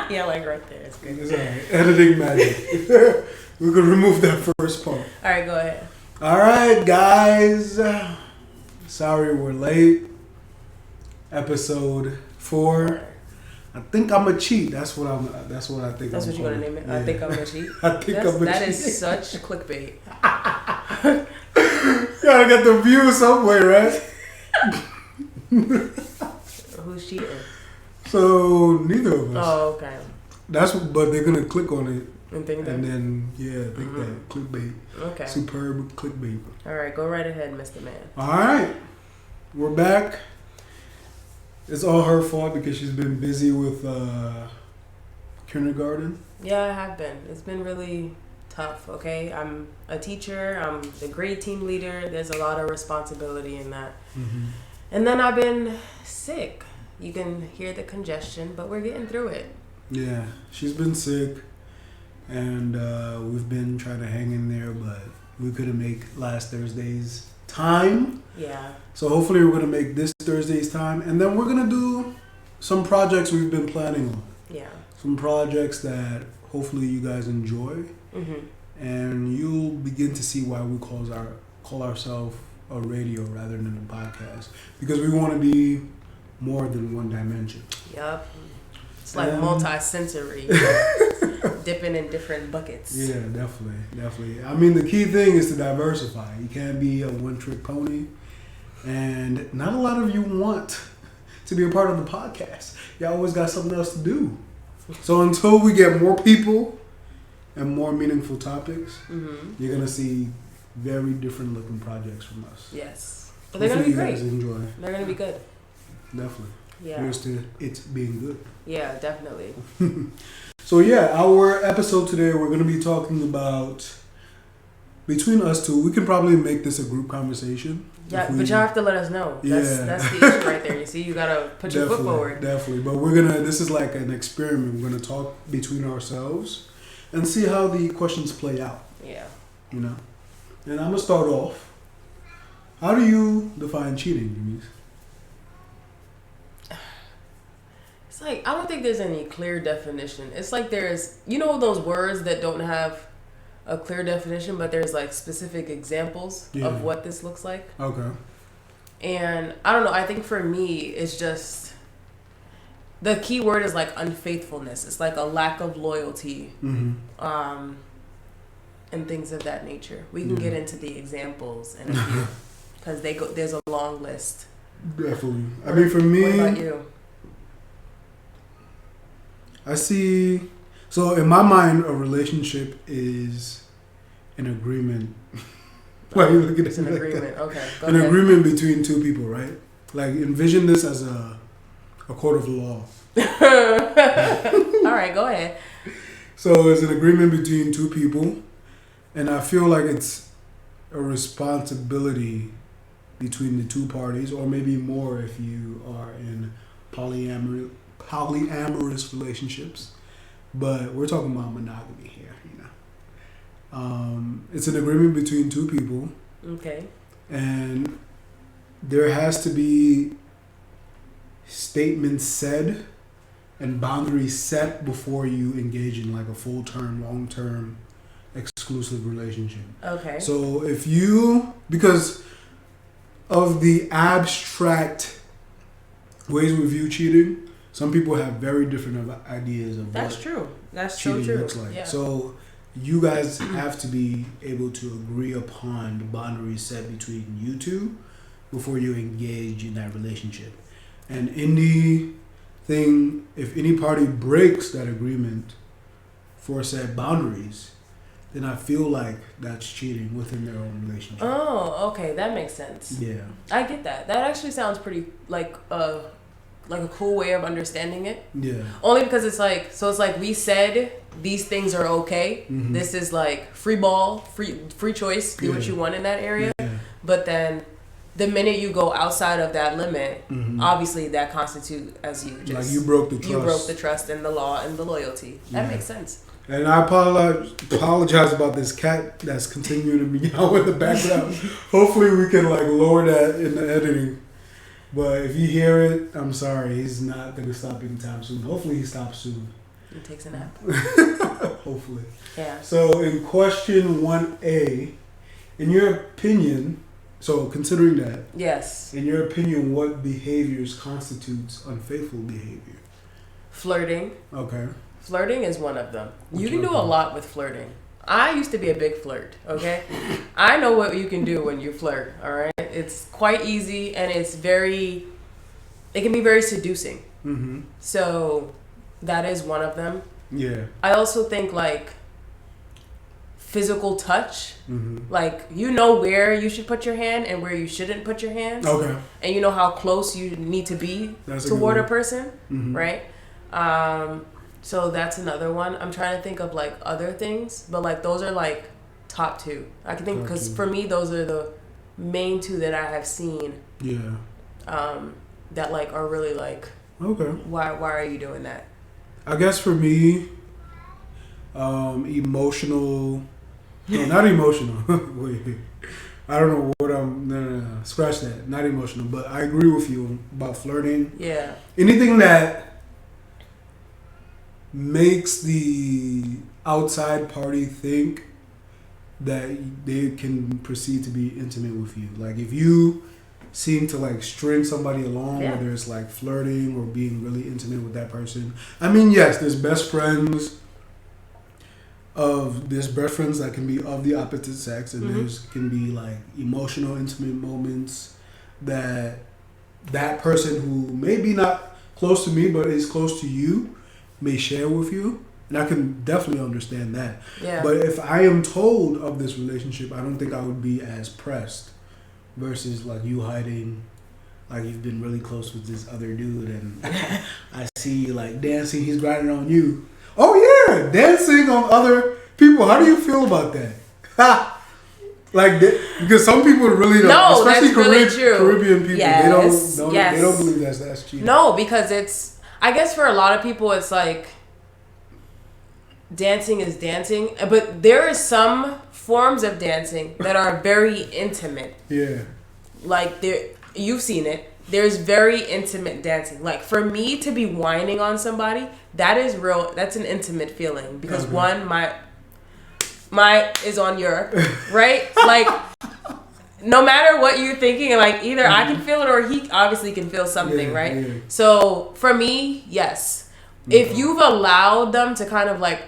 Yeah, like right there. It's good. It's all right. Editing magic. We're going to remove that first part. All right, go ahead. All right, guys. Sorry we're late. Episode 4. I think I'm a cheat. That's what I think. That's I'm what you're gonna name it. Yeah. I think I'm a cheat. I think I'm a That cheat. is such clickbait. Gotta get the view somewhere, right? Who's cheating? So neither of us. Oh, okay. But they're gonna click on it And think that. and then think that clickbait. Okay. Superb clickbait. All right, go right ahead, Mr. Man. All right, we're back. It's all her fault because she's been busy with kindergarten. Yeah, I have been. It's been really tough. Okay, I'm a teacher. I'm the grade team leader. There's a lot of responsibility in that. Mm-hmm. And then I've been sick. You can hear the congestion, but we're getting through it. Yeah, she's been sick, and we've been trying to hang in there, but we couldn't make last Thursday's time. Yeah. So hopefully we're gonna make this Thursday's time, and then we're gonna do some projects we've been planning on. Yeah. Some projects that hopefully you guys enjoy, and you'll begin to see why we call ourselves a radio rather than a podcast, because we want to be more than one dimension. Yup. It's like multi-sensory, dipping in different buckets. Yeah, definitely. I mean, the key thing is to diversify. You can't be a one-trick pony, and not a lot of you want to be a part of the podcast. You always got something else to do. So until we get more people and more meaningful topics, you're gonna see very different looking projects from us. Yes, but they're gonna be great. You guys enjoy. They're gonna be good. Definitely. Yeah. Here's to it being good. Yeah, definitely. So yeah, our episode today, we're going to be talking about, between us two, we can probably make this a group conversation. Yeah, but y'all have to let us know. That's the issue right there. You see, you got to put your foot forward. Definitely. But this is like an experiment. We're going to talk between ourselves and see how the questions play out. Yeah. You know? And I'm going to start off. How do you define cheating, Gemise? It's like, I don't think there's any clear definition. It's like there's, you know, those words that don't have a clear definition, but there's like specific examples of what this looks like. Okay. And I don't know, I think for me, it's just, the key word is like unfaithfulness. It's like a lack of loyalty, and things of that nature. We can get into the examples in a few, because there's a long list. Definitely. I mean, for me, what about you? I see. So in my mind, a relationship is an agreement. Why are you looking at It's an agreement. That? Okay. An agreement between two people, right? Like envision this as a court of law. All right, go ahead. So it's an agreement between two people, and I feel like it's a responsibility between the two parties, or maybe more if you are in polyamorous relationships, but we're talking about monogamy here, you know. It's an agreement between two people. Okay. And there has to be statements said and boundaries set before you engage in like a full-term, long-term, exclusive relationship. Okay. So because of the abstract ways we view cheating, some people have very different ideas of That's what true. That's cheating so true. looks like. Yeah. So you guys have to be able to agree upon the boundaries set between you two before you engage in that relationship. And if any party breaks that agreement for said boundaries, then I feel like that's cheating within their own relationship. Oh, okay, that makes sense. Yeah, I get that. That actually sounds pretty like a cool way of understanding it. Yeah. Only because it's like we said these things are okay. Mm-hmm. This is like free ball, free choice. Do what you want in that area. Yeah. But then the minute you go outside of that limit, obviously that constitutes as you just like you broke the trust. You broke the trust and the law and the loyalty. That makes sense. And I apologize about this cat that's continuing to meow in the background. Hopefully we can like lower that in the editing. But if you hear it, I'm sorry. He's not going to stop anytime soon. Hopefully he stops soon. and takes a nap. Hopefully. Yeah. So in question 1A, in your opinion, so considering that, yes, in your opinion, what behaviors constitutes unfaithful behavior? Flirting. Okay. Flirting is one of them. Which You can do one? a lot with flirting. I used to be a big flirt, okay? I know what you can do when you flirt, all right? It's quite easy and it can be very seducing. Mm-hmm. So that is one of them. Yeah. I also think like physical touch, Mm-hmm. like you know where you should put your hand and where you shouldn't put your hands. Okay. And you know how close you need to be toward a person, right? So that's another one. I'm trying to think of like other things, but like those are like top two. I can think because for me those are the main two that I have seen. Yeah. That like are really like. Okay. Why are you doing that? I guess for me, emotional. No, not emotional. Wait. I don't know what I'm. No. Scratch that. Not emotional, but I agree with you about flirting. Yeah. Anything that makes the outside party think that they can proceed to be intimate with you. Like if you seem to like string somebody along, whether it's like flirting or being really intimate with that person. I mean, yes, there's best friends that can be of the opposite sex, and there's can be like emotional, intimate moments that person who may be not close to me but is close to you may share with you, and I can definitely understand that. Yeah. But if I am told of this relationship, I don't think I would be as pressed versus like you hiding, like you've been really close with this other dude, and I see you like dancing, he's grinding on you. Oh yeah, dancing on other people. How do you feel about that? Like because some people really don't, no, especially that's really true. Caribbean people. Yes, they don't believe that's cheating. No, because it's. I guess for a lot of people, it's like dancing is dancing, but there are some forms of dancing that are very intimate. Yeah. Like you've seen it. There's very intimate dancing. Like for me to be whining on somebody, that is real. That's an intimate feeling because one, my is on your right. Like no matter what you're thinking, like either I can feel it or he obviously can feel something, right? Yeah. So for me, yes. If you've allowed them to kind of like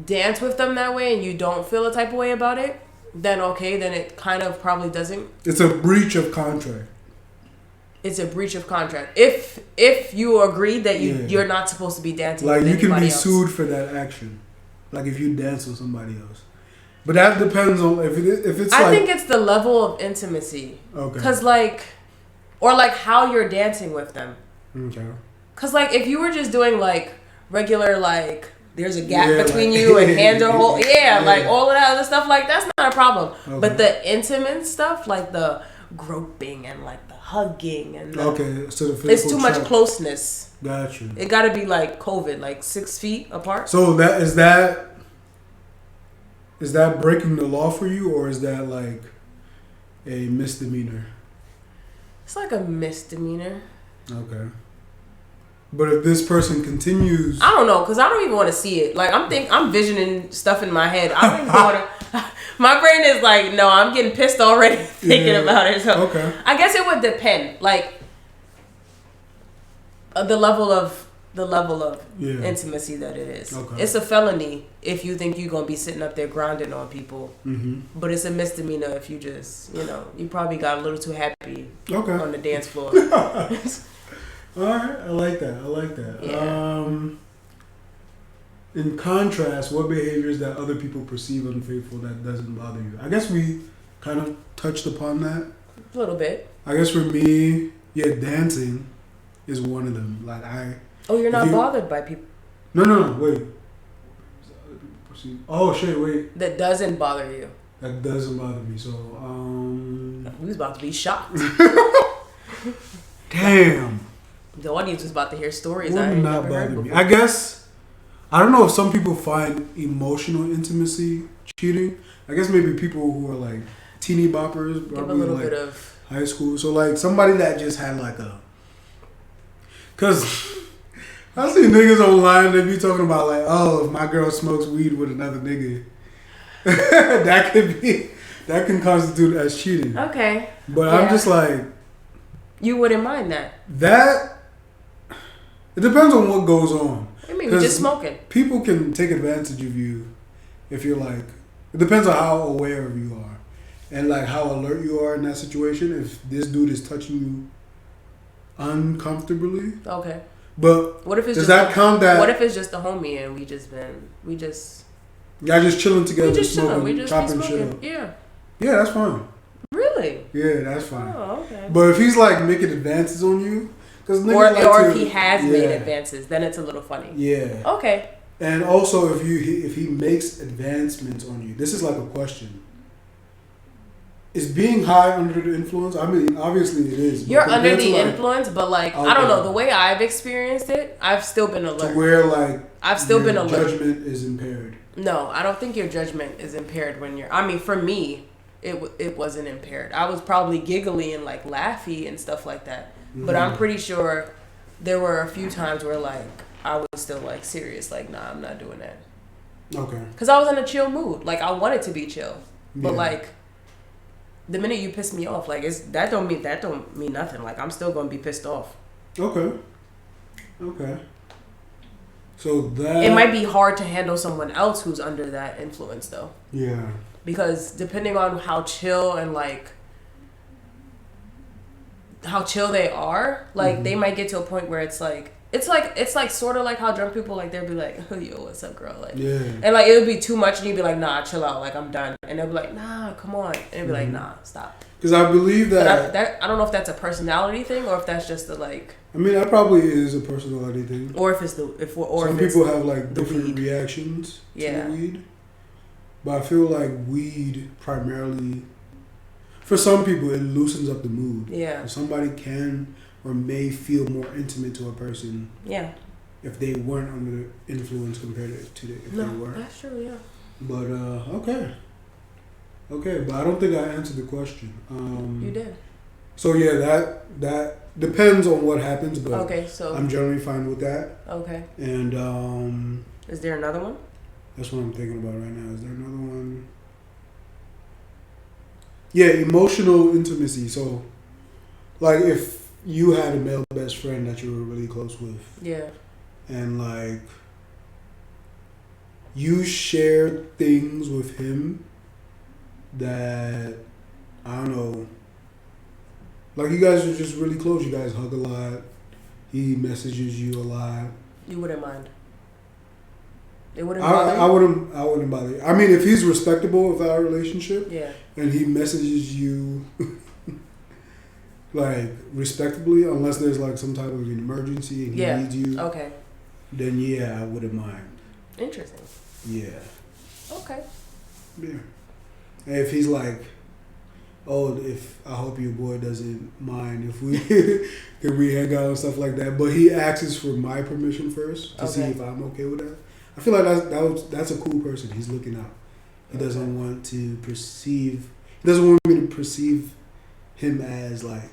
dance with them that way and you don't feel a type of way about it, then okay, then it kind of probably doesn't. It's a breach of contract. It's a breach of contract. If you agree that you're not supposed to be dancing like with you can be else. sued for that action. Like if you dance with somebody else. But that depends on if it's. I think it's the level of intimacy. Okay. Cause like, or like how you're dancing with them. Okay. Cause like if you were just doing like regular like there's a gap between you and hands are whole like all of that other stuff like that's not a problem. Okay. But the intimate stuff like the groping and like the hugging and so the it's too much closeness. Got you. It got to be like COVID, like 6 feet apart. So is that breaking the law for you, or is that like a misdemeanor? It's like a misdemeanor. Okay. But if this person continues, I don't know, because I don't even want to see it. Like I'm visioning stuff in my head. I don't even want to. My brain is like, no, I'm getting pissed already thinking about it. So I guess it would depend, like the level of intimacy that it is. Okay. It's a felony if you think you're gonna be sitting up there grinding on people, but it's a misdemeanor if you just, you probably got a little too happy on the dance floor. All right, I like that. Yeah. In contrast, what behaviors that other people perceive unfaithful that doesn't bother you? I guess we kind of touched upon that. A little bit. I guess for me, dancing is one of them. Like Oh, you're not bothered by people? No, wait. Oh, shit, wait. That doesn't bother you? That doesn't bother me, so, We was about to be shocked. Damn. The audience was about to hear stories I ain't never heard before. I guess, I don't know if some people find emotional intimacy cheating. I guess maybe people who are like teeny boppers, probably give a little bit of high school. So like somebody that just had like a, because I see niggas online, they be talking about like, oh, if my girl smokes weed with another nigga, that can constitute as cheating. Okay. But I'm just like, you wouldn't mind that. It depends on what goes on. I mean, you're just smoking. People can take advantage of you if you're like, it depends on how aware you are and like how alert you are in that situation. If this dude is touching you uncomfortably. Okay. But what if it's does that count that? What if it's just a homie and y'all just chilling together, we just smoking, chilling, we just chopping smoking. shit. Yeah. Yeah, that's fine. Really? Yeah, that's fine. Oh, okay. But if he's like making advances on you, or if he has made advances, then it's a little funny. Yeah. Okay. And also, if he makes advancements on you, this is like a question. Is being high under the influence? I mean, obviously it is. You're under the influence, but like I don't know. The way I've experienced it, I've still been alert. To where like I've still been alert. Judgment is impaired. No, I don't think your judgment is impaired when you're. I mean, for me, it wasn't impaired. I was probably giggly and like laughy and stuff like that. Mm-hmm. But I'm pretty sure there were a few times where like I was still like serious. Like, nah, I'm not doing that. Okay. Because I was in a chill mood. Like I wanted to be chill, but like. The minute you piss me off, like that don't mean nothing. Like I'm still gonna be pissed off. Okay. So that it might be hard to handle someone else who's under that influence, though. Yeah. Because depending on how chill and like how chill they are, like they might get to a point where it's like sort of like how drunk people like they'll be like, oh, yo, what's up, girl? Like, yeah. And like it would be too much, and you'd be like, nah, chill out, like I'm done. And they'll be like, nah, come on, and they'll be like, nah, stop. Because I believe that I don't know if that's a personality thing or if that's just the like. I mean, that probably is a personality thing. Or if it's some people have like different reactions to weed, but I feel like weed primarily, for some people, it loosens up the mood. Yeah. Somebody can or may feel more intimate to a person. Yeah. If they weren't under the influence compared to if they were. That's true. Yeah. But okay, but I don't think I answered the question. You did. So yeah, that depends on what happens, but okay, so I'm generally fine with that. Okay. And is there another one? That's what I'm thinking about right now. Is there another one? Yeah, emotional intimacy. So, like, if you had a male best friend that you were really close with, yeah, and like you shared things with him that I don't know. Like you guys are just really close. You guys hug a lot. He messages you a lot. You wouldn't mind. It wouldn't bother you? I wouldn't bother you. I mean, if he's respectable with our relationship, yeah, and he messages you like respectably, unless there's like some type of an emergency and he needs you. Okay. Then yeah, I wouldn't mind. Interesting. Yeah. Okay. Yeah. And if he's like, oh, if I hope your boy doesn't mind if we if we hang out and stuff like that, but he asks for my permission first to see if I'm okay with that. I feel like that's a cool person. He's looking out. He doesn't want to perceive. He doesn't want me to perceive him as like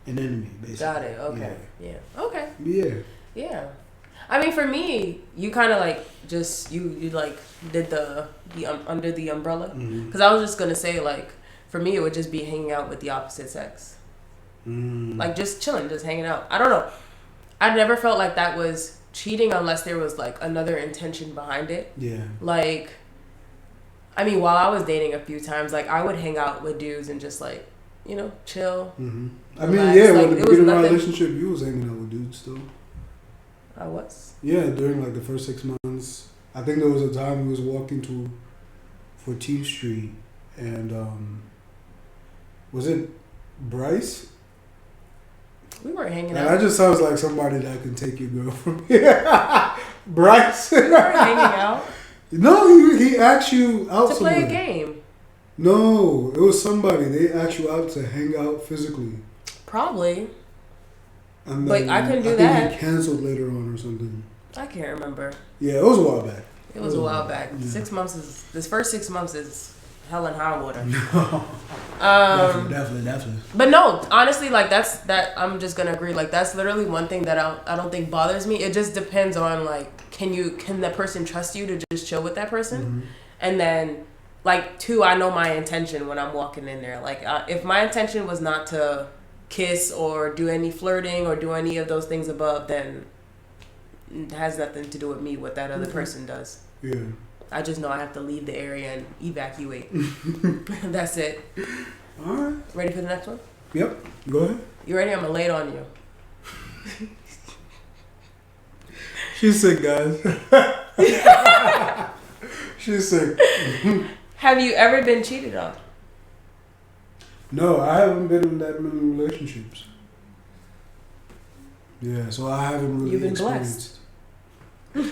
an enemy. Basically. Got it. Okay. Yeah. Okay. Yeah. Yeah. I mean, for me, you kind of like just you like did the under the umbrella because I was just gonna say like for me it would just be hanging out with the opposite sex, like just chilling, just hanging out. I don't know. I never felt like that was cheating unless there was like another intention behind it. Yeah. Like, I mean, while I was dating a few times, like I would hang out with dudes and just like chill. I mean, yeah, like, when the beginning of my relationship, you was hanging out with dudes still. I was. Yeah, during like the first 6 months, I think there was a time we was walking to 14th Street, and was it Bryce? We weren't hanging out. That just sounds like somebody that can take your girl from here. Bryce. We weren't hanging out. No, he asked you out to play a game. No, it was somebody. They asked you out to hang out physically. Probably. And but then, I couldn't do I that. think he canceled later on or something. I can't remember. Yeah, it was a while back. It was a while back. Yeah. 6 months is this first 6 months is hell and high water. Definitely. But no, honestly, like that. I'm just gonna agree. Like that's literally one thing that I don't think bothers me. It just depends on like, can that person trust you to just chill with that person, Mm-hmm. and then like two, I know my intention when I'm walking in there. Like if my intention was not to kiss or do any flirting or do any of those things above, then it has nothing to do with me what that other person does. Yeah. I just know I have to leave the area and evacuate. That's it. All right. Ready for the next one? Yep. Go ahead. You ready? I'm gonna lay it on you. She's sick, guys. She's sick. Have you ever been cheated on? No, I haven't been in that many relationships. Yeah, so I haven't really You've been experienced. You've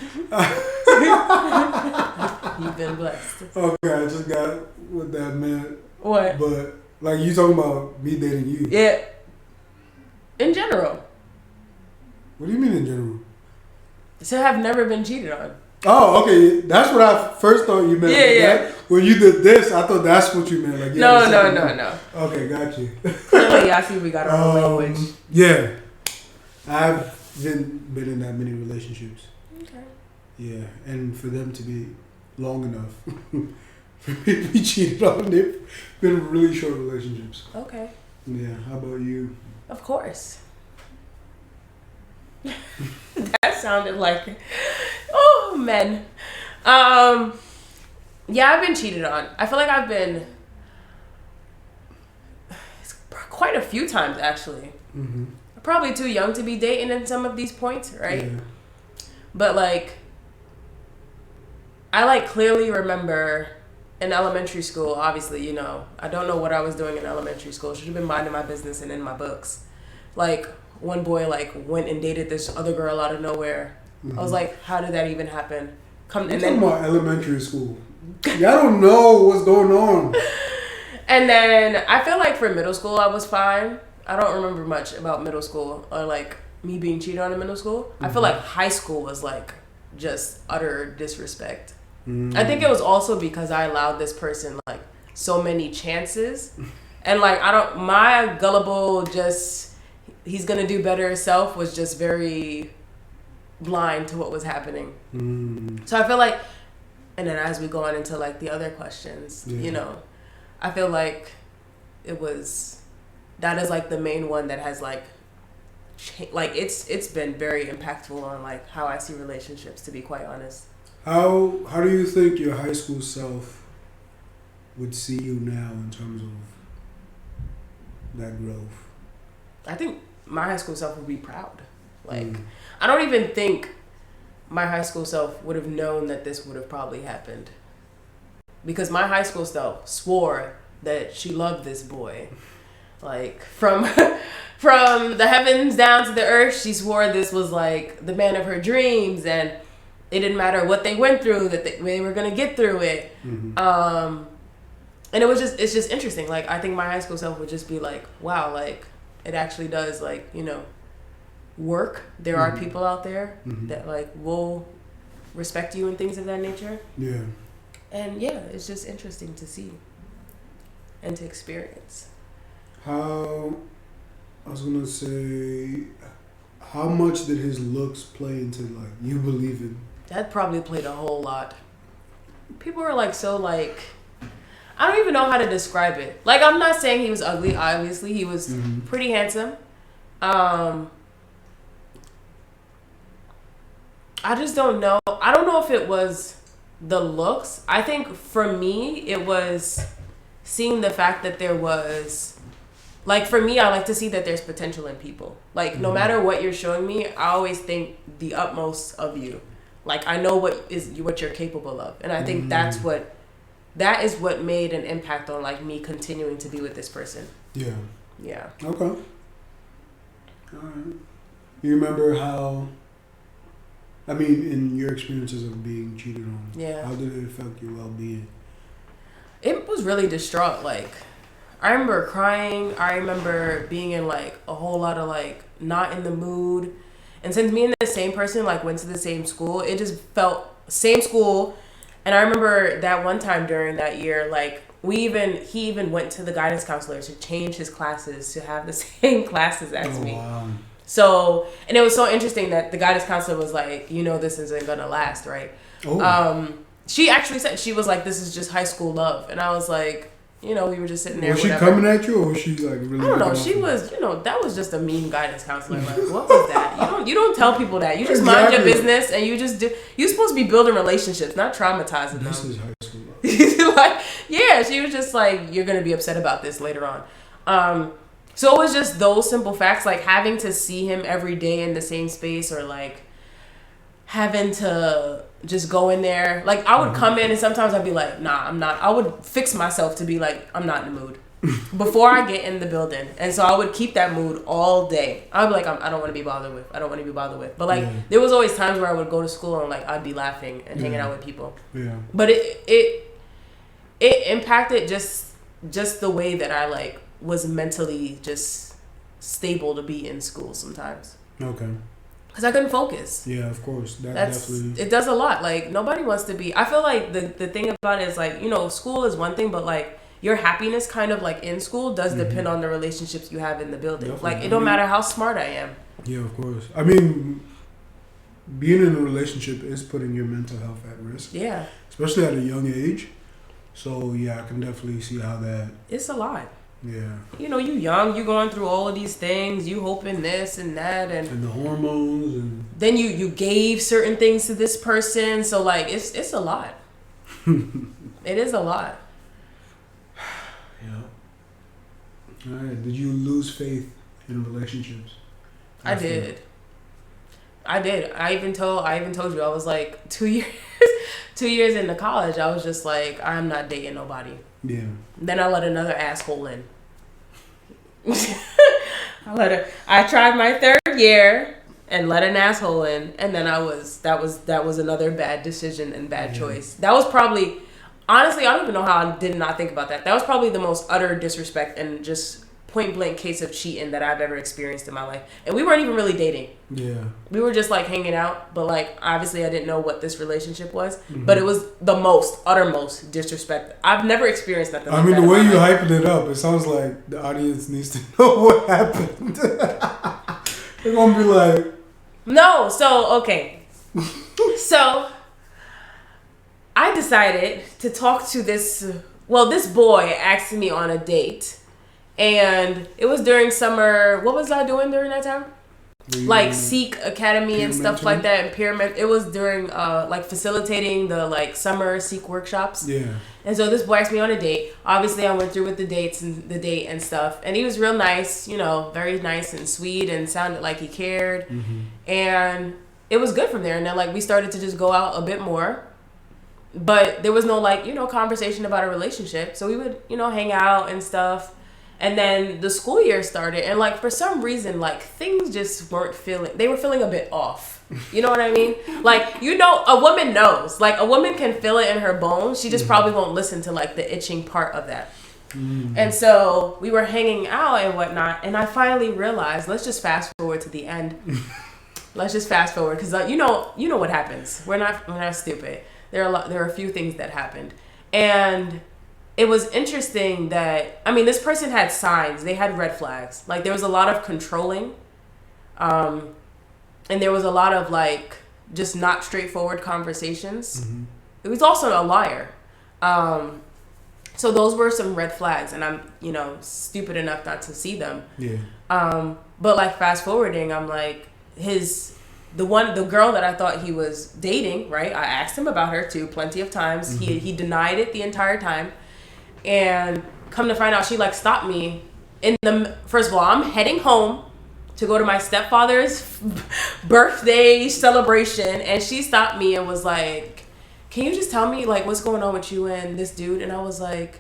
been blessed. Okay, I just got what that meant. What? But like you talking about me dating you. Yeah. In general. What do you mean in general? So have never been cheated on. Oh, okay. That's what I first thought you meant. Yeah. When you did this, I thought that's what you meant. Like, yeah, No. Okay, got you. Clearly, I see we got our own language. Yeah. I've been in that many relationships. Okay. Yeah, and for them to be long enough for me to be cheated on, they've been really short relationships. Okay. Yeah, how about you? Of course. That sounded like, oh, men. Yeah, I've been cheated on. I feel like I've been quite a few times, actually. Mm-hmm. Probably too young to be dating in some of these points, right? Yeah. But like, I like clearly remember in elementary school, obviously, you know, I don't know what I was doing in elementary school. Should have been minding my business and in my books. Like, one boy like went and dated this other girl out of nowhere. Mm-hmm. I was like, how did that even happen? You're talking about elementary school. Y'all don't know what's going on. And then I feel like for middle school, I was fine. I don't remember much about middle school or like me being cheated on in middle school. Mm-hmm. I feel like high school was like just utter disrespect. I think it was also because I allowed this person like so many chances. And like, my gullible just, he's gonna do better self was just very blind to what was happening. So I feel like, and then as we go on into like the other questions, you know, I feel like that is like the main one that has like, like it's been very impactful on like how I see relationships, to be quite honest. How do you think your high school self would see you now in terms of that growth? I think my high school self would be proud. Like, I don't even think my high school self would have known that this would have probably happened. Because my high school self swore that she loved this boy. Like, from the heavens down to the earth, she swore this was like the man of her dreams, and it didn't matter what they went through, that they were going to get through it. And it's just interesting. Like, I think my high school self would just be like, wow, like, it actually does, like, you know, work. There are people out there that, like, will respect you and things of that nature. Yeah. And, yeah, it's just interesting to see and to experience. I was going to say, how much did his looks play into, like, you believing? That probably played a whole lot. People are, like, so, like, I don't even know how to describe it. Like, I'm not saying he was ugly. Obviously, he was pretty handsome. I just don't know. I don't know if it was the looks. I think for me, it was seeing the fact that there was, like, for me, I like to see that there's potential in people. Like, no matter what you're showing me, I always think the utmost of you. Like, I know what you're capable of. And I think that is what made an impact on, like, me continuing to be with this person. Yeah. Yeah. Okay. All right. You remember how, I mean, in your experiences of being cheated on, how did it affect your well-being? It was really distraught. Like, I remember crying. I remember being in, like, a whole lot of, like, not in the mood. And since me and the same person, like, went to the same school, it just felt same school. And I remember that one time during that year, like, he even went to the guidance counselor to change his classes to have the same classes as me. Wow. So, and it was so interesting that the guidance counselor was like, this isn't gonna last, right? Oh. She actually said, she was like, this is just high school love. And I was like, we were just sitting there. Was she coming at you, or was she like really? I don't know. She was, that was just a mean guidance counselor. Like, what was that? You don't tell people that. You just mind your business, and you just do. You're supposed to be building relationships, not traumatizing them. This is high school. Like, yeah, she was just like, you're gonna be upset about this later on. So it was just those simple facts, like having to see him every day in the same space, or like having to just go in there. Like, I would come in and sometimes I'd be like, nah, I'm not. I would fix myself to be like, I'm not in the mood before I get in the building. And so I would keep that mood all day. I'd be like, I don't want to be bothered with. I don't want to be bothered with. But like, there was always times where I would go to school and like, I'd be laughing and hanging out with people. Yeah. But it impacted just the way that I like was mentally just stable to be in school sometimes. Okay. Because I couldn't focus. Yeah, of course. Definitely. It does a lot. Like, nobody wants to be. I feel like the thing about it is like, school is one thing, but like your happiness kind of like in school does depend on the relationships you have in the building. Definitely. Like, it don't matter how smart I am. Yeah, of course. I mean, being in a relationship is putting your mental health at risk. Yeah. Especially at a young age. So yeah, I can definitely see how that. It's a lot. Yeah. You young, you going through all of these things, you hoping this and that, and the hormones, and then you gave certain things to this person, so like it's a lot. It is a lot. Yeah. All right. Did you lose faith in relationships? I did. I even told you, I was like 2 years 2 years into college, I was just like, I'm not dating nobody. Yeah. Then I let another asshole in. I tried my third year and let an asshole in, and then that was another bad decision and bad choice. That was probably, honestly, I don't even know how I did not think about that. That was probably the most utter disrespect and just point blank case of cheating that I've ever experienced in my life. And we weren't even really dating. Yeah. We were just like hanging out, but like obviously I didn't know what this relationship was. But it was the uttermost disrespect. I've never experienced nothing like that. I mean, the way you hyping it up, it sounds like the audience needs to know what happened. They're gonna be like, no. So okay. So I decided to talk to this boy asked me on a date. And it was during summer. What was I doing during that time? Like Seek Academy and stuff like that, and pyramid. It was during like facilitating the like summer Seek workshops. Yeah. And so this boy asked me on a date. Obviously, I went through with the date and stuff. And he was real nice, very nice and sweet, and sounded like he cared. And it was good from there. And then like we started to just go out a bit more. But there was no like conversation about a relationship. So we would hang out and stuff. And then the school year started, and like for some reason, like things just weren't they were feeling a bit off. You know what I mean? Like, a woman knows. Like, a woman can feel it in her bones. She just probably won't listen to like the itching part of that. And so we were hanging out and whatnot, and I finally realized, let's just fast forward to the end. Let's just fast forward, because you know what happens. We're not stupid. There are a few things that happened, and it was interesting that, this person had signs. They had red flags. Like, there was a lot of controlling. And there was a lot of, like, just not straightforward conversations. It was also a liar. So those were some red flags. And I'm, stupid enough not to see them. Yeah. But, like, fast forwarding, I'm like, the girl that I thought he was dating, right? I asked him about her, too, plenty of times. He denied it the entire time. And come to find out, she like stopped me first of all, I'm heading home to go to my stepfather's birthday celebration, and she stopped me and was like, can you just tell me like what's going on with you and this dude? And I was like,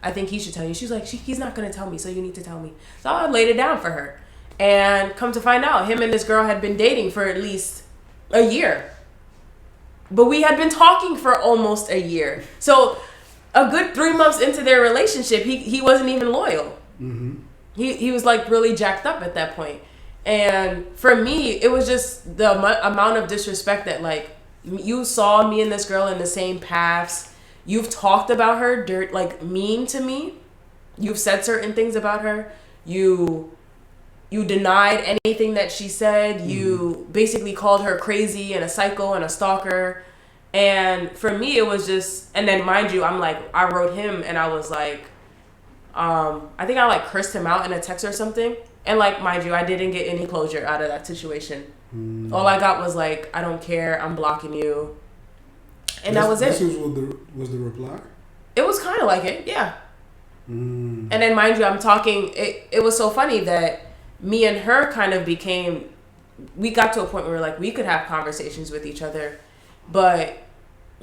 I think he should tell you. She was like, he's not gonna tell me, so you need to tell me. So I laid it down for her, and come to find out, him and this girl had been dating for at least a year, but we had been talking for almost a year. So a good 3 months into their relationship, he wasn't even loyal. He was like really jacked up at that point. And for me, it was just the amount of disrespect that like, you saw me and this girl in the same paths. you've talked about her like mean to me. You've said certain things about her. You denied anything that she said. You basically called her crazy and a psycho and a stalker. And for me, it was just, and then mind you, I'm like, I wrote him and I was like, I think I like cursed him out in a text or something. And like, mind you, I didn't get any closure out of that situation. All I got was like, I don't care, I'm blocking you. And that was it. This was the reply? It was kind of like it, yeah. And then mind you, I'm talking, it was so funny that me and her kind of became, we got to a point where like we could have conversations with each other, but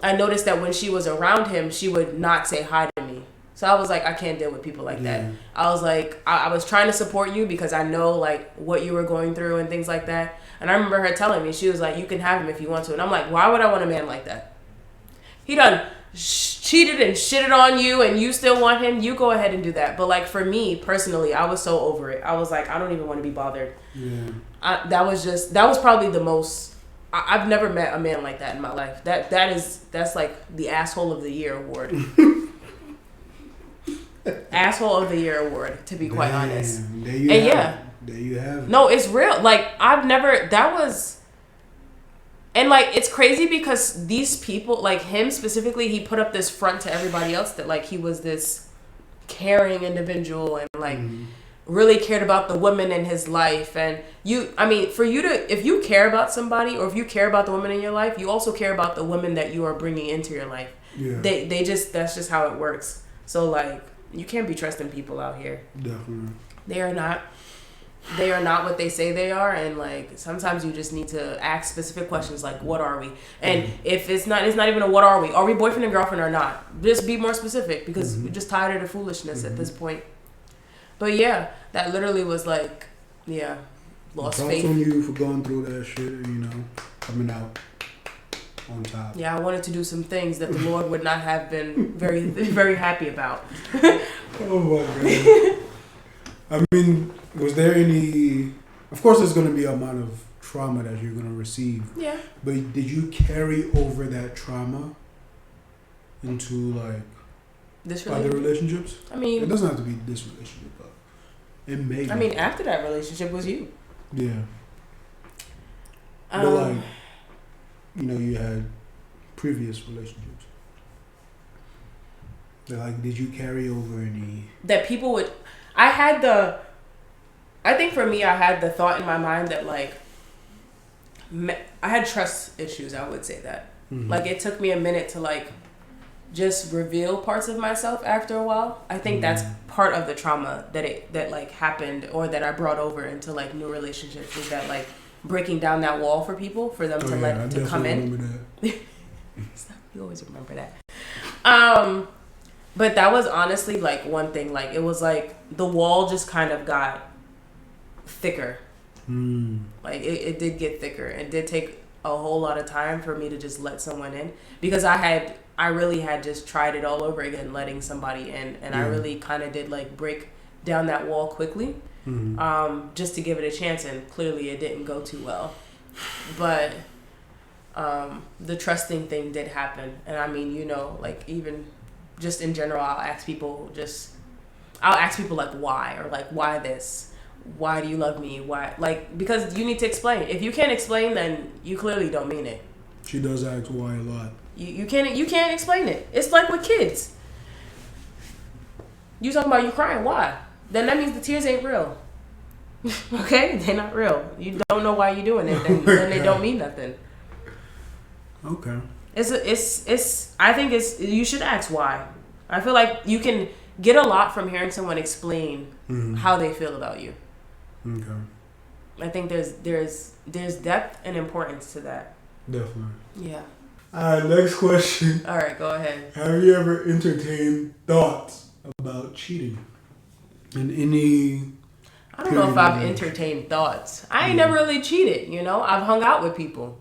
I noticed that when she was around him, she would not say hi to me. So I was like, I can't deal with people like that. I was like, I was trying to support you because I know like what you were going through and things like that. And I remember her telling me, she was like, you can have him if you want to. And I'm like, why would I want a man like that? He done cheated and shitted on you and you still want him. You go ahead and do that. But like for me personally, I was so over it. I was like, I don't even want to be bothered. That was probably the most, I've never met a man like that in my life. That's like the asshole of the year award. Asshole of the year award, to be quite honest. There you have it. No, it's real. Like and like it's crazy because these people, like him specifically, he put up this front to everybody else that like he was this caring individual and like really cared about the women in his life. And if you care about somebody or if you care about the women in your life, you also care about the women that you are bringing into your life. That's just how it works. So like, you can't be trusting people out here. Definitely. They are not what they say they are, and like sometimes you just need to ask specific questions like, what are we? And if it's not even a what are we boyfriend and girlfriend or not? Just be more specific because we're just tired of the foolishness at this point. But yeah, that literally was like, lost faith. Props on you for going through that shit and coming out on top. Yeah, I wanted to do some things that the Lord would not have been very, very happy about. Oh my God. I mean, was there any... Of course there's going to be an amount of trauma that you're going to receive. Yeah. But did you carry over that trauma into like this other relationships? I mean... It doesn't have to be this relationship, but it may be. I mean, after that relationship was you. Yeah. But like... you had previous relationships. Like, did you carry over any... That people would... I think for me, I had the thought in my mind that, like, I had trust issues, I would say that. Like, it took me a minute to, like, just reveal parts of myself after a while. I think that's part of the trauma that like, happened or that I brought over into, like, new relationships is that, like, breaking down that wall for people, for them to come in. You always remember that. But that was honestly like one thing. Like it was like the wall just kind of got thicker. Like it did get thicker. It did take a whole lot of time for me to just let someone in because I really had just tried it all over again, letting somebody in, and I really kind of did like break down that wall quickly. Just to give it a chance, and clearly it didn't go too well. But the trusting thing did happen, and I mean, like even just in general, I'll ask people like why, or like why this, why do you love me, why, like, because you need to explain. If you can't explain, then you clearly don't mean it. She does ask why a lot. You can't explain it. It's like with kids. You talking about you crying, why? Then that means the tears ain't real. Okay? They're not real. You don't know why you're doing it. Then they don't mean nothing. Okay. I think you should ask why. I feel like you can get a lot from hearing someone explain how they feel about you. Okay. I think there's depth and importance to that. Definitely. Yeah. Alright, next question. Alright, go ahead. Have you ever entertained thoughts about cheating? In any... I don't know if I've entertained thoughts. I ain't never really cheated, I've hung out with people.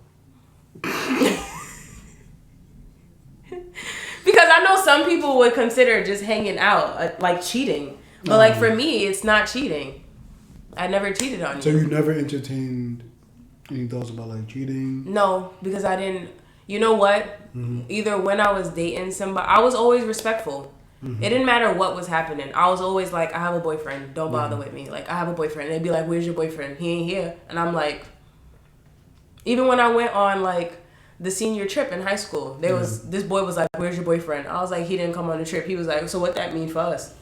Because I know some people would consider just hanging out like cheating. But like for me, it's not cheating. I never cheated on you. So you never entertained any thoughts about like cheating? No, because I didn't. You know what? Either when I was dating somebody, I was always respectful. It didn't matter what was happening. I was always like, I have a boyfriend. Don't bother with me. Like, I have a boyfriend. And they'd be like, where's your boyfriend? He ain't here. And I'm like, even when I went on, like, the senior trip in high school, this boy was like, where's your boyfriend? I was like, he didn't come on the trip. He was like, so what that mean for us?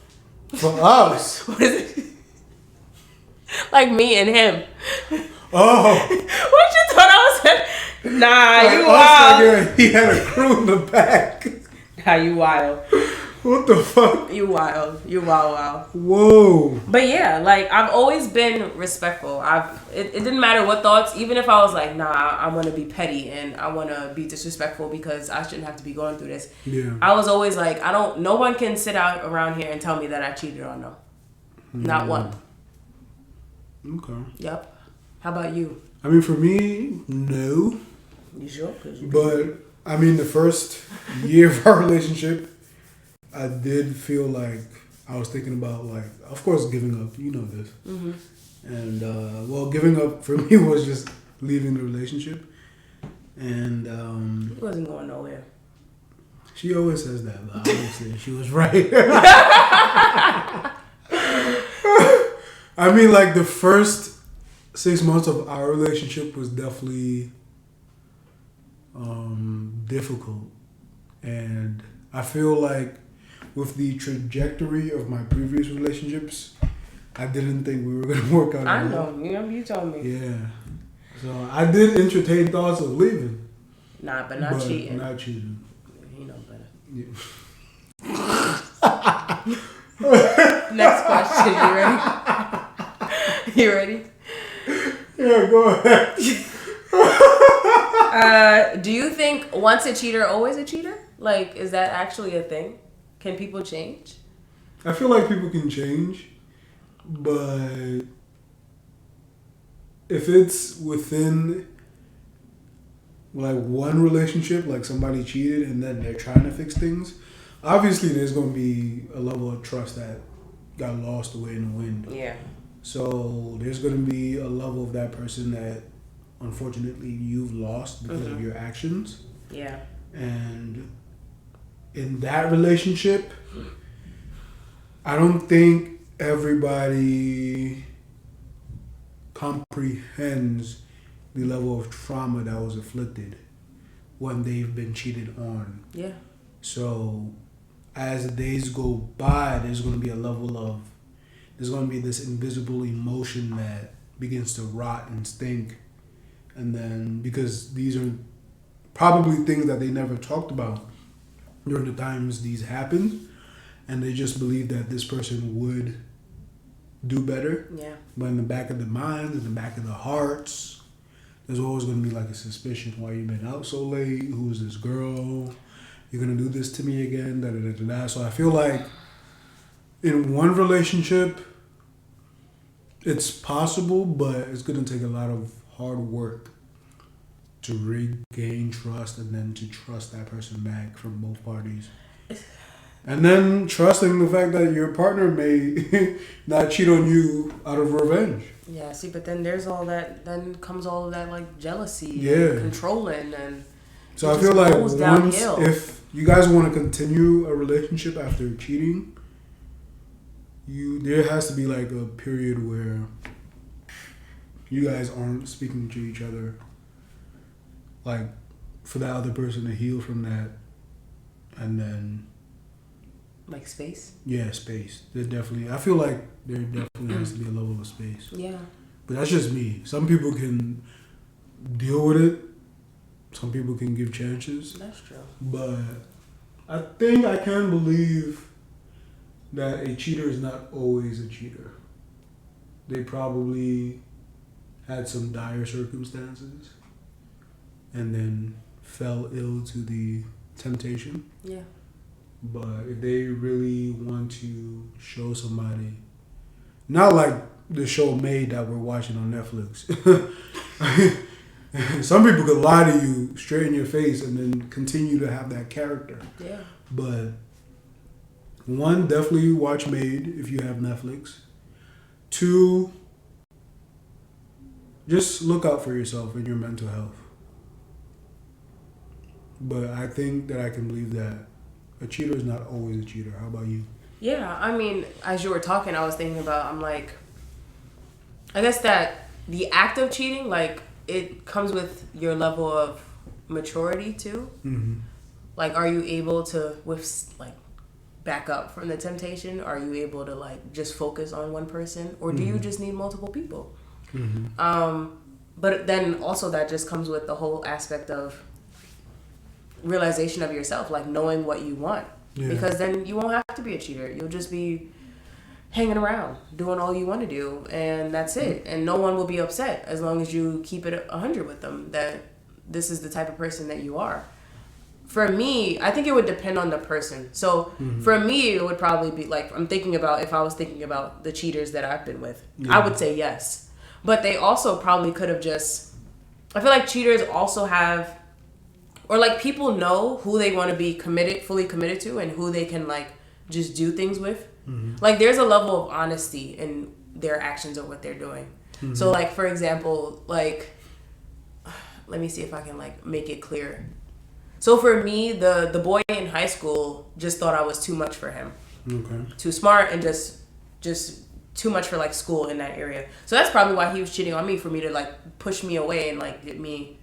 For us? What is it? Like me and him. Oh. What you thought I was saying? Nah, Like you us, wild. he had a crew in the back. Nah, you wild. What the fuck? You wild. You wild. Whoa. But yeah, like, I've always been respectful. It didn't matter what thoughts, even if I was like, nah, I want to be petty and I want to be disrespectful because I shouldn't have to be going through this. Yeah. I was always like, no one can sit out around here and tell me that I cheated on them. Not one. Okay. Yep. How about you? I mean, for me, no. You sure? But, I mean, the first year of our relationship, I did feel like I was thinking about, like, of course, giving up. You know this. Mm-hmm. And, well, giving up for me was just leaving the relationship. And, It wasn't going nowhere. she always says that, but obviously she was right. I mean, like, the first 6 months of our relationship was definitely difficult. And I feel like with the trajectory of my previous relationships, I didn't think we were going to work out. I know. You told me. Yeah. So I did entertain thoughts of leaving. Nah, but not cheating. Not cheating. You know better. Yeah. Next question. You ready? You ready? Yeah, go ahead. Do you think once a cheater, always a cheater? Like, is that actually a thing? Can people change? I feel like people can change, but if it's within like one relationship, like somebody cheated and then they're trying to fix things, obviously there's going to be a level of trust that got lost away in the wind. Yeah. So there's going to be a level of that person that unfortunately you've lost because of your actions. Yeah. And in that relationship, I don't think everybody comprehends the level of trauma that was inflicted when they've been cheated on. Yeah. So as the days go by, there's going to be there's going to be this invisible emotion that begins to rot and stink. And then, because these are probably things that they never talked about during the times these happened, and they just believe that this person would do better. Yeah. But in the back of the minds, in the back of the hearts, there's always going to be like a suspicion. Why you been out so late? Who's this girl? You're going to do this to me again? Da, da, da, da, da. So I feel like in one relationship, it's possible, but it's going to take a lot of hard work to regain trust and then to trust that person back from both parties. And then trusting the fact that your partner may not cheat on you out of revenge. Yeah, see, but then there's all that, then comes all of that, like, jealousy and controlling, and so I feel like once, downhill. if you guys want to continue a relationship after cheating, there has to be like a period where you guys aren't speaking to each other, like for that other person to heal from that, and then like space. Yeah, space. I feel like there definitely has to be a level of space. Yeah. But that's just me. Some people can deal with it. Some people can give chances. That's true. But I think I can believe that a cheater is not always a cheater. They probably had some dire circumstances and then fell ill to the temptation. Yeah. But if they really want to show somebody, not like the show Made that we're watching on Netflix. Some people could lie to you straight in your face and then continue to have that character. Yeah. But one, definitely watch Made if you have Netflix. Two, just look out for yourself and your mental health. but I think that I can believe that a cheater is not always a cheater. How about you? Yeah, I mean, as you were talking, I was thinking about, I'm like, I guess that the act of cheating, like, it comes with your level of maturity too. Mm-hmm. Like, are you able to, back up from the temptation? Are you able to, like, just focus on one person? Or do you just need multiple people? Mm-hmm. But then also that just comes with the whole aspect of realization of yourself, like knowing what you want. Yeah. Because then you won't have to be a cheater. You'll just be hanging around, doing all you want to do, and that's it. And no one will be upset as long as you keep it 100 with them, that this is the type of person that you are. For me, I think it would depend on the person. So for me, it would probably be like, I'm thinking about, if I was thinking about the cheaters that I've been with, I would say yes. But they also probably could have just, I feel like cheaters also have, or like people know who they want to be fully committed to, and who they can like just do things with. Like there's a level of honesty in their actions or what they're doing. So like, for example, like, let me see if I can like make it clear. So for me, the boy in high school just thought I was too much for him. Okay. Too smart and just too much for like school in that area. So that's probably why he was cheating on me, for me to like push me away and like get me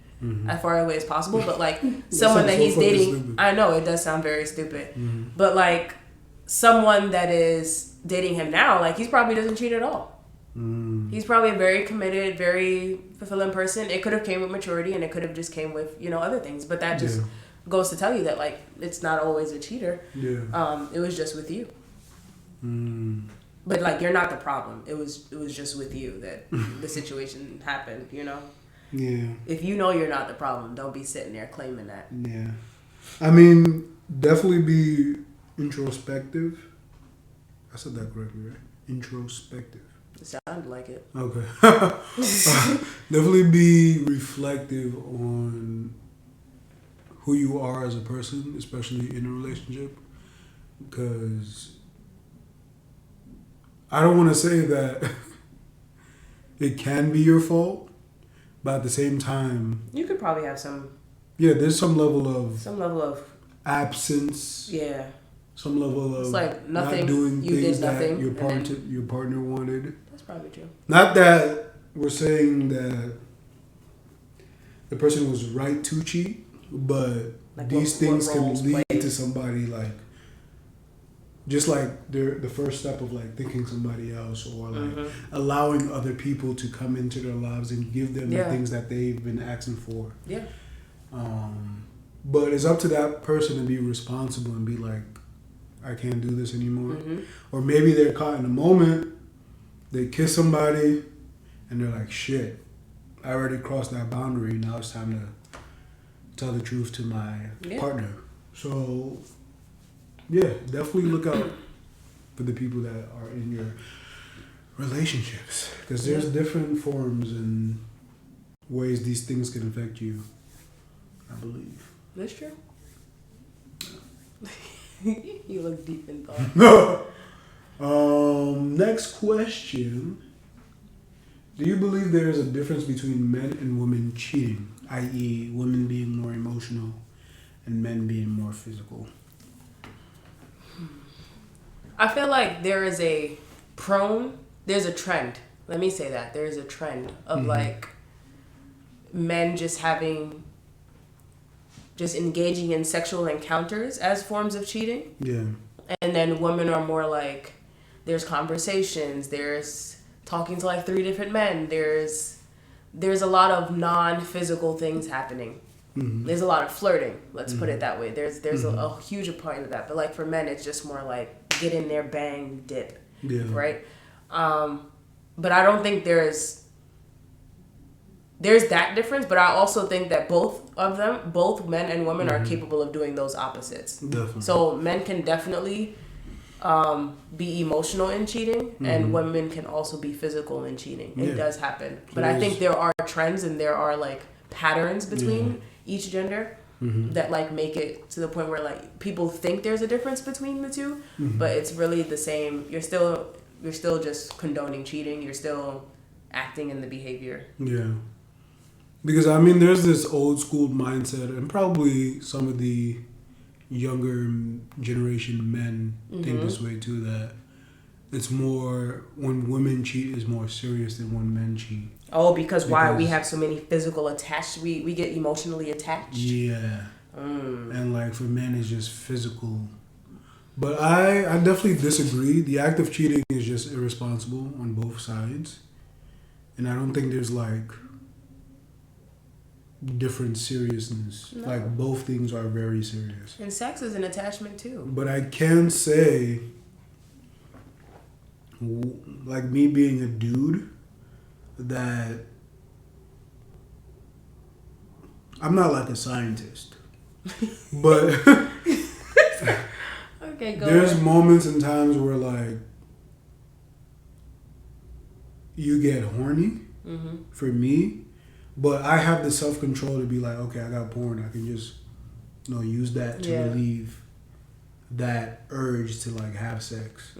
as far away as possible. But like someone that he's dating, stupid. I know it does sound very stupid, but like someone that is dating him now, like he probably doesn't cheat at all. He's probably a very committed, very fulfilling person. It could have came with maturity, and it could have just came with, you know, other things. But that just goes to tell you that like it's not always a cheater. Yeah. It was just with you. But like you're not the problem. It was just with you that the situation happened, you know? Yeah. If you know you're not the problem, don't be sitting there claiming that. Yeah. I mean, definitely be introspective. I said that correctly, right? Introspective. It sounded like it. Okay. Definitely be reflective on who you are as a person, especially in a relationship. Because I don't want to say that it can be your fault, but at the same time, you could probably have some. Yeah, there's some level of absence. Yeah. Some level of it's like nothing, not doing you things did nothing, that your partner wanted. That's probably true. Not that we're saying that the person was right to cheat, but like these things can lead to somebody like, just like the first step of like thinking somebody else, or like allowing other people to come into their lives and give them the things that they've been asking for. Yeah. But it's up to that person to be responsible and be like, I can't do this anymore. Or maybe they're caught in a moment, they kiss somebody, and they're like, shit, I already crossed that boundary, now it's time to tell the truth to my partner. So, yeah, definitely look out for the people that are in your relationships. Because there's different forms and ways these things can affect you, I believe. That's true. You look deep in thought. Next question. Do you believe there is a difference between men and women cheating, i.e. women being more emotional and men being more physical? I feel like there's a trend. Let me say that. There's a trend of like men just engaging in sexual encounters as forms of cheating. Yeah. And then women are more like, there's conversations, there's talking to like 3 different men, there's a lot of non-physical things happening. There's a lot of flirting, let's put it that way. There's a huge part of that. But like for men, it's just more like get in there, bang, dip. Yeah. Right? But I don't think there's that difference, but I also think that both men and women are capable of doing those opposites. Definitely. So men can definitely be emotional in cheating, and women can also be physical in cheating. It does happen. But I think there are trends and there are like patterns between each gender that like make it to the point where like people think there's a difference between the two, but it's really the same. You're still just condoning cheating. You're still acting in the behavior. Yeah. Because I mean, there's this old school mindset, and probably some of the younger generation men think this way too. That it's more when women cheat is more serious than when men cheat. Oh, because why we have so many physical attached? We get emotionally attached. Yeah, and like for men, it's just physical. But I definitely disagree. The act of cheating is just irresponsible on both sides, and I don't think there's like different seriousness. No. Like both things are very serious. And sex is an attachment too. But I can say, like me being a dude, that I'm not like a scientist, but okay, go there's ahead. moments and times where like you get horny for me. But I have the self-control to be like, okay, I got porn. I can just, use that to relieve that urge to like have sex.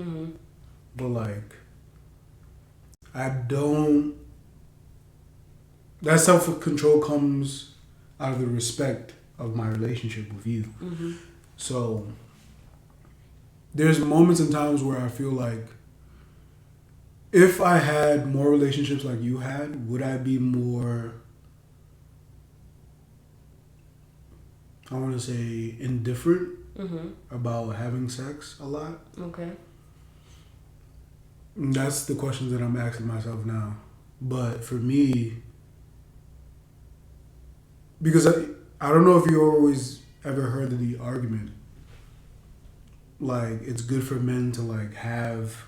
But like, I don't. That self-control comes out of the respect of my relationship with you. So there's moments and times where I feel like if I had more relationships like you had, would I be more, I want to say, indifferent about having sex a lot? Okay. And that's the questions that I'm asking myself now. But for me, because I don't know if you always ever heard of the argument, like it's good for men to like have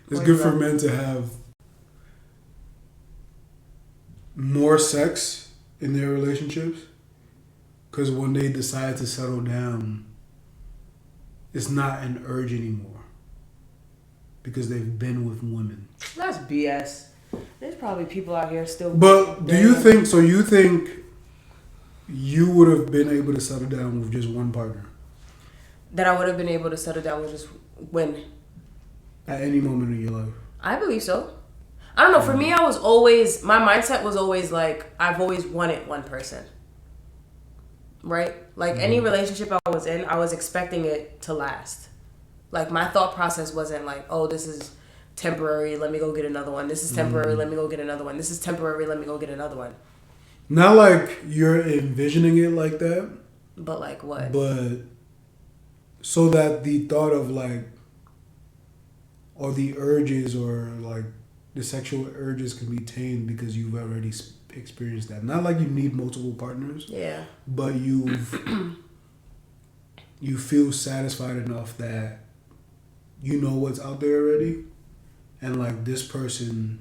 it's good for men to have more sex in their relationships, because when they decide to settle down, it's not an urge anymore because they've been with women. That's BS. There's probably people out here still. But do you think, so you think you would have been able to settle down with just one partner? That I would have been able to settle down with just when? At any moment in your life? I believe so. I don't know. For me, my mindset was always like, I've always wanted one person. Right? Like any relationship I was in, I was expecting it to last. Like my thought process wasn't like, oh, this is temporary, let me go get another one. This is temporary, let me go get another one. This is temporary, let me go get another one. Not like you're envisioning it like that. But like what? But so that the thought of like, or the urges or like the sexual urges can be tamed because you've already experienced that. Not like you need multiple partners. Yeah. But you feel satisfied enough that you know what's out there already. And like this person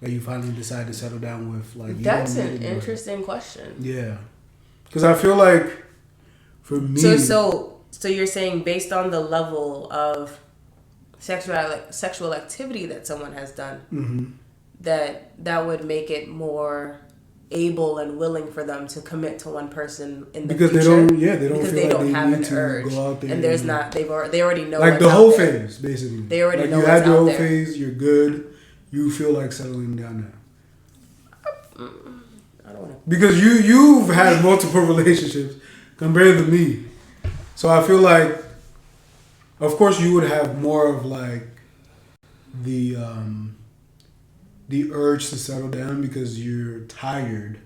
that you finally decide to settle down with, like that's an interesting question. Yeah, because I feel like for me, so you're saying based on the level of sexual activity that someone has done, that would make it more able and willing for them to commit to one person in the future. Because they don't because feel they don't like have an need to urge, go out there and there's not. They already know. Like the whole phase, basically. They already like know. You had your whole there. phase. You're good. You feel like settling down now. I don't know. Because you've had multiple relationships compared to me, so I feel like, of course, you would have more of like the urge to settle down because you're tired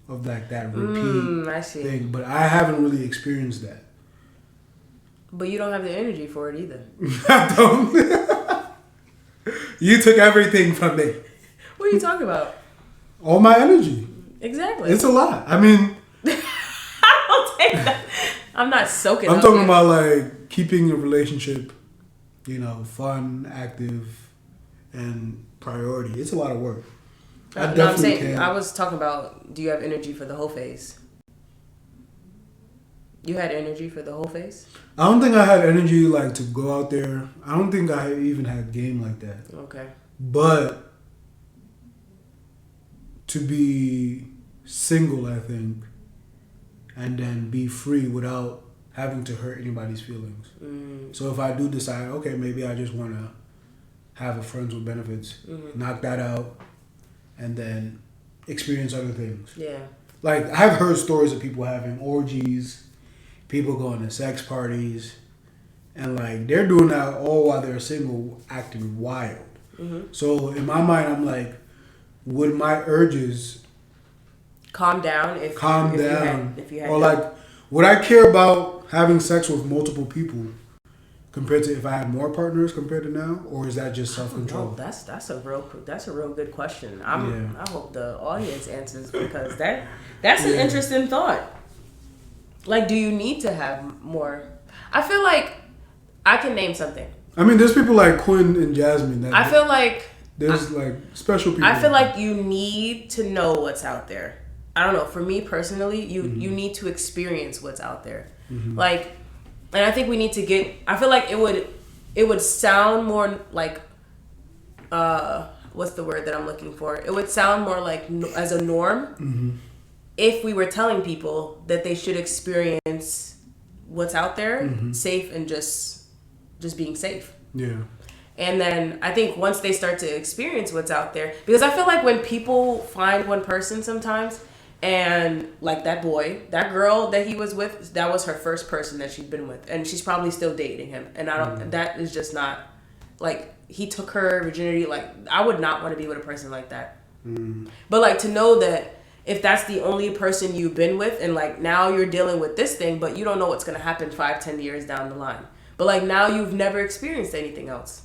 of like that repeat thing. But I haven't really experienced that. But you don't have the energy for it either. I don't. You took everything from me. What are you talking about? All my energy. Exactly. It's a lot. I mean, I don't take that. I'm not soaking. I'm talking about like keeping a relationship, fun, active, and priority. It's a lot of work. I'm saying, I was talking about, do you have energy for the whole phase? You had energy for the whole phase? I don't think I had energy like to go out there. I don't think I even had game like that. Okay. But to be single, I think, and then be free without having to hurt anybody's feelings. So if I do decide, okay, maybe I just want to have a friends with benefits, knock that out, and then experience other things. Yeah. Like, I've heard stories of people having orgies, people going to sex parties, and like they're doing that all while they're single, acting wild. Mm-hmm. So in my mind, I'm like, would my urges Calm down if you had or like, would I care about having sex with multiple people compared to if I had more partners compared to now, or is that just self control? That's a real good question. I hope the audience answers, because that's an interesting thought. Like, do you need to have more? I feel like I can name something. I mean, there's people like Quinn and Jasmine. I feel like there's like special people. I feel like you need to know what's out there. I don't know. For me personally, you need to experience what's out there. Mm-hmm. Like, and I think we need to get. I feel like it would sound more like, what's the word that I'm looking for? It would sound more like as a norm if we were telling people that they should experience what's out there, safe, and just being safe. Yeah. And then I think once they start to experience what's out there, because I feel like when people find one person sometimes, and like that girl that he was with, that was her first person that she'd been with, and she's probably still dating him. And I don't. That is just not, like, he took her virginity. Like, I would not want to be with a person like that. But like, to know that if that's the only person you've been with, and like now you're dealing with this thing, but you don't know what's gonna happen 5-10 years down the line. But like, now you've never experienced anything else,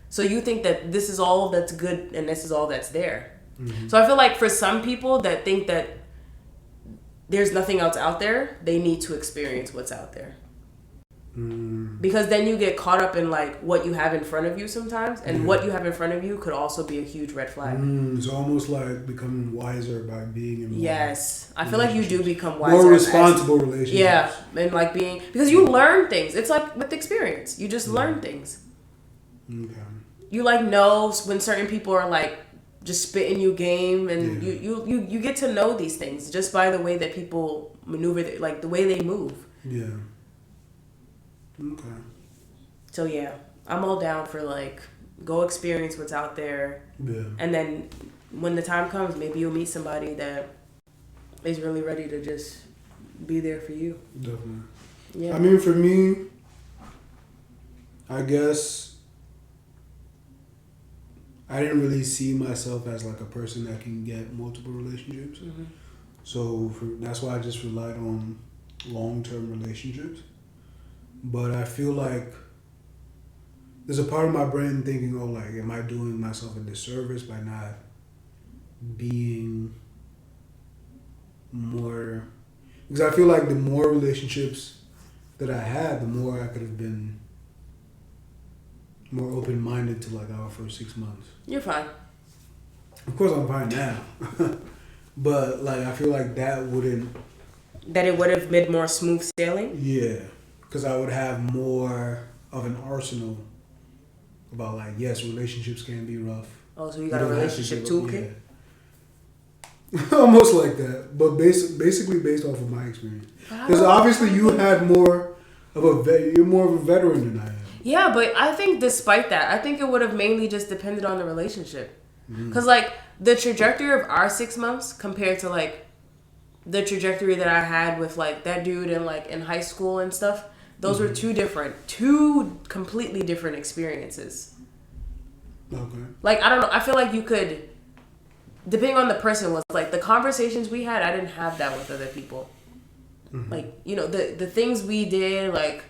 so you think that this is all that's good and this is all that's there. So I feel like for some people that think that there's nothing else out there, they need to experience what's out there. Because then you get caught up in like what you have in front of you sometimes, and what you have in front of you could also be a huge red flag. It's almost like becoming wiser by being in. Yes, I feel like you do become wiser. More responsible relationships. Yeah, and like being, because you learn things. It's like with experience, you just learn things. Okay. You like know when certain people are like just spitting you game, and you get to know these things just by the way that people maneuver, like the way they move. Yeah. Okay. So yeah, I'm all down for like, go experience what's out there. Yeah. And then when the time comes, maybe you'll meet somebody that is really ready to just be there for you. Definitely. Yeah. I mean, for me, I guess I didn't really see myself as like a person that can get multiple relationships. So that's why I just relied on long-term relationships. But I feel like there's a part of my brain thinking, oh, like, am I doing myself a disservice by not being more... Because I feel like the more relationships that I had, the more I could have been more open-minded to, like, our first 6 months. You're fine. Of course I'm fine now. But, like, I feel like that wouldn't... That it would have made more smooth sailing? Yeah. Because I would have more of an arsenal about, like, yes, relationships can be rough. Oh, so you got a relationship toolkit? Yeah. Almost like that, but basically based off of my experience. Because obviously you had more of you're more of a veteran than I am. Yeah, but I think despite that, I think it would have mainly just depended on the relationship. Because, like, the trajectory of our 6 months compared to, like, the trajectory that I had with, like, that dude in high school and stuff, those were two completely different experiences. Okay. Like, I don't know. I feel like you could, depending on the person, was like the conversations we had, I didn't have that with other people. Like, you know, the things we did, like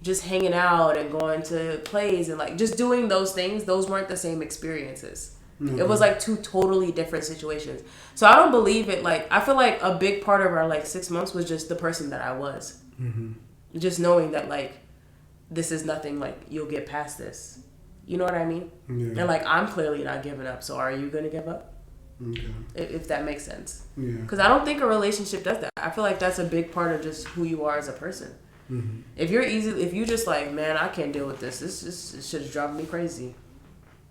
just hanging out and going to plays and like just doing those things, those weren't the same experiences. It was like two totally different situations. So I don't believe it. Like, I feel like a big part of our like 6 months was just the person that I was. Just knowing that, like, this is nothing, like, you'll get past this. You know what I mean? Yeah. And, like, I'm clearly not giving up. So are you going to give up? Okay. If that makes sense. Yeah. Because I don't think a relationship does that. I feel like that's a big part of just who you are as a person. If you just like, man, I can't deal with this. This shit's driving me crazy.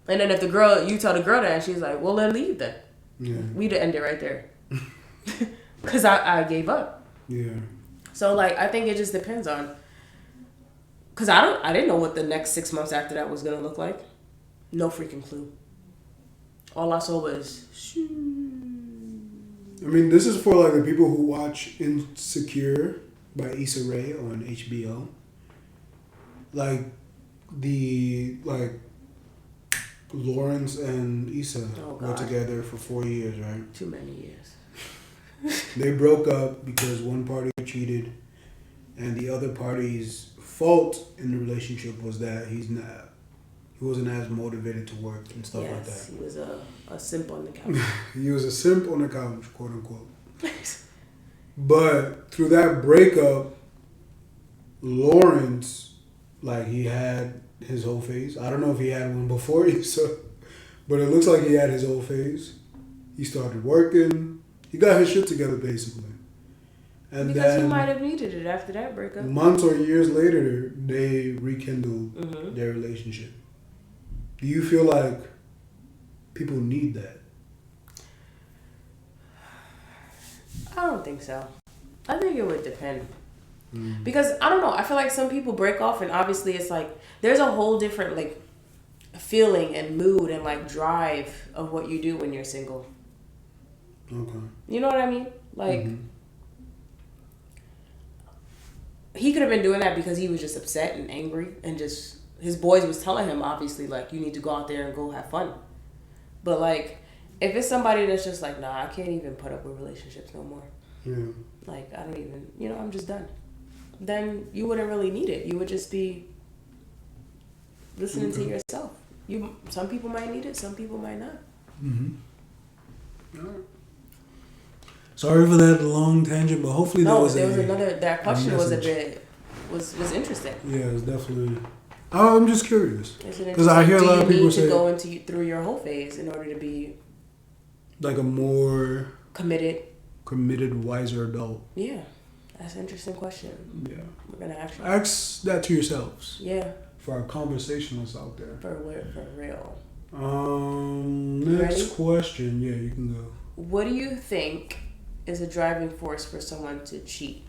And then if you tell the girl that, and she's like, well, then leave then. Yeah. We'd end it right there. Because I gave up. Yeah. So, like, I think it just depends on... Because I didn't know what the next 6 months after that was going to look like. No freaking clue. All I saw was... I mean, this is for like the people who watch Insecure by Issa Rae on HBO. Like Lawrence and Issa were together for 4 years, right? Too many years. They broke up because one party cheated, and the other party's fault in the relationship was that he wasn't as motivated to work and stuff like that. Yes, he was a simp on the couch. He was a simp on the couch, quote unquote. But through that breakup, Lawrence, like, he had his whole phase. I don't know if he had one before Issa, but it looks like he had his whole phase. He started working. He got his shit together, basically. And because then he might have needed it after that breakup. Months or years later, they rekindled their relationship. Do you feel like people need that? I don't think so. I think it would depend. Because, I don't know, I feel like some people break off and obviously it's like, there's a whole different, like, feeling and mood and, like, drive of what you do when you're single. Okay. You know what I mean? Like, he could have been doing that because he was just upset and angry and just, his boys was telling him, obviously, like, you need to go out there and go have fun. But, like, if it's somebody that's just like, nah, I can't even put up with relationships no more. Yeah. Like, I don't even, I'm just done. Then you wouldn't really need it. You would just be listening to yourself. Some people might need it, some people might not. All right. Sorry for that long tangent, but hopefully that question was a bit was interesting. Yeah, it's definitely. I'm just curious because I hear a lot of people say, "Do you need to go through your whole phase in order to be like a more committed, wiser adult?" Yeah, that's an interesting question. Yeah, we're gonna ask that to yourselves. Yeah, for our conversationalists out there. For real. Next question. Yeah, you can go. What do you think is a driving force for someone to cheat?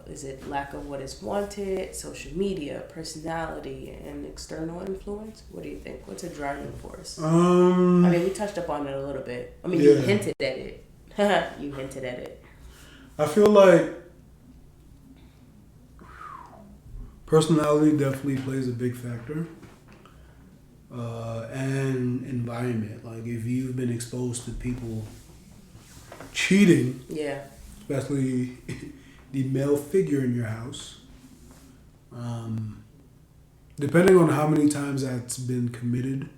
Is it lack of what is wanted, social media, personality, and external influence? What do you think? What's a driving force? I mean, we touched up on it a little bit. I mean, you hinted at it. You hinted at it. I feel like personality definitely plays a big factor. And environment. Like, if you've been exposed to people cheating, especially the male figure in your house, depending on how many times that's been committed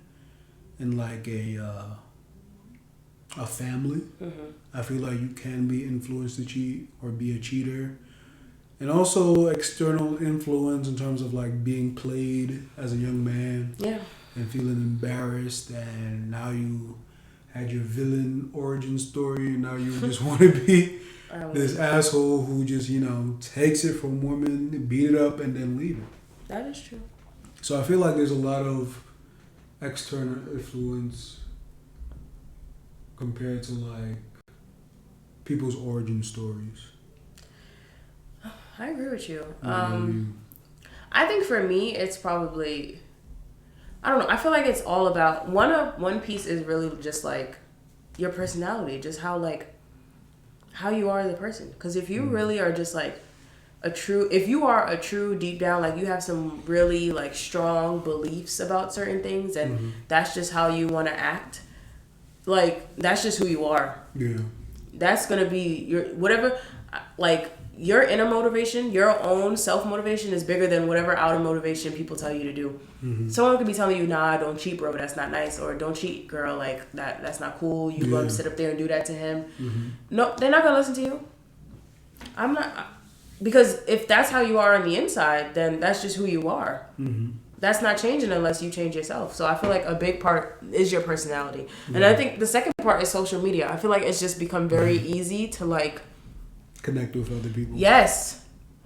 in like a family, I feel like you can be influenced to cheat or be a cheater. And also external influence in terms of like being played as a young man and feeling embarrassed, and now you had your villain origin story, and now you just want to be this asshole who just, takes it from women, beat it up, and then leave it. That is true. So I feel like there's a lot of external influence compared to like people's origin stories. I agree with you. I think for me, it's probably, I don't know. I feel like it's all about one piece is really just like your personality, just how you are as a person. Because if you really are just like if you are a true deep down, like you have some really like strong beliefs about certain things, and that's just how you want to act. Like that's just who you are. Yeah. That's gonna be your whatever. Like your inner motivation, your own self motivation is bigger than whatever outer motivation people tell you to do. Someone could be telling you, "Nah, don't cheat, bro. That's not nice," or "Don't cheat, girl. Like that's not cool. You gonna sit up there and do that to him." No, they're not gonna listen to you. I'm not, because if that's how you are on the inside, then that's just who you are. That's not changing unless you change yourself. So I feel like a big part is your personality, and I think the second part is social media. I feel like it's just become very easy to like connect with other people. Yes,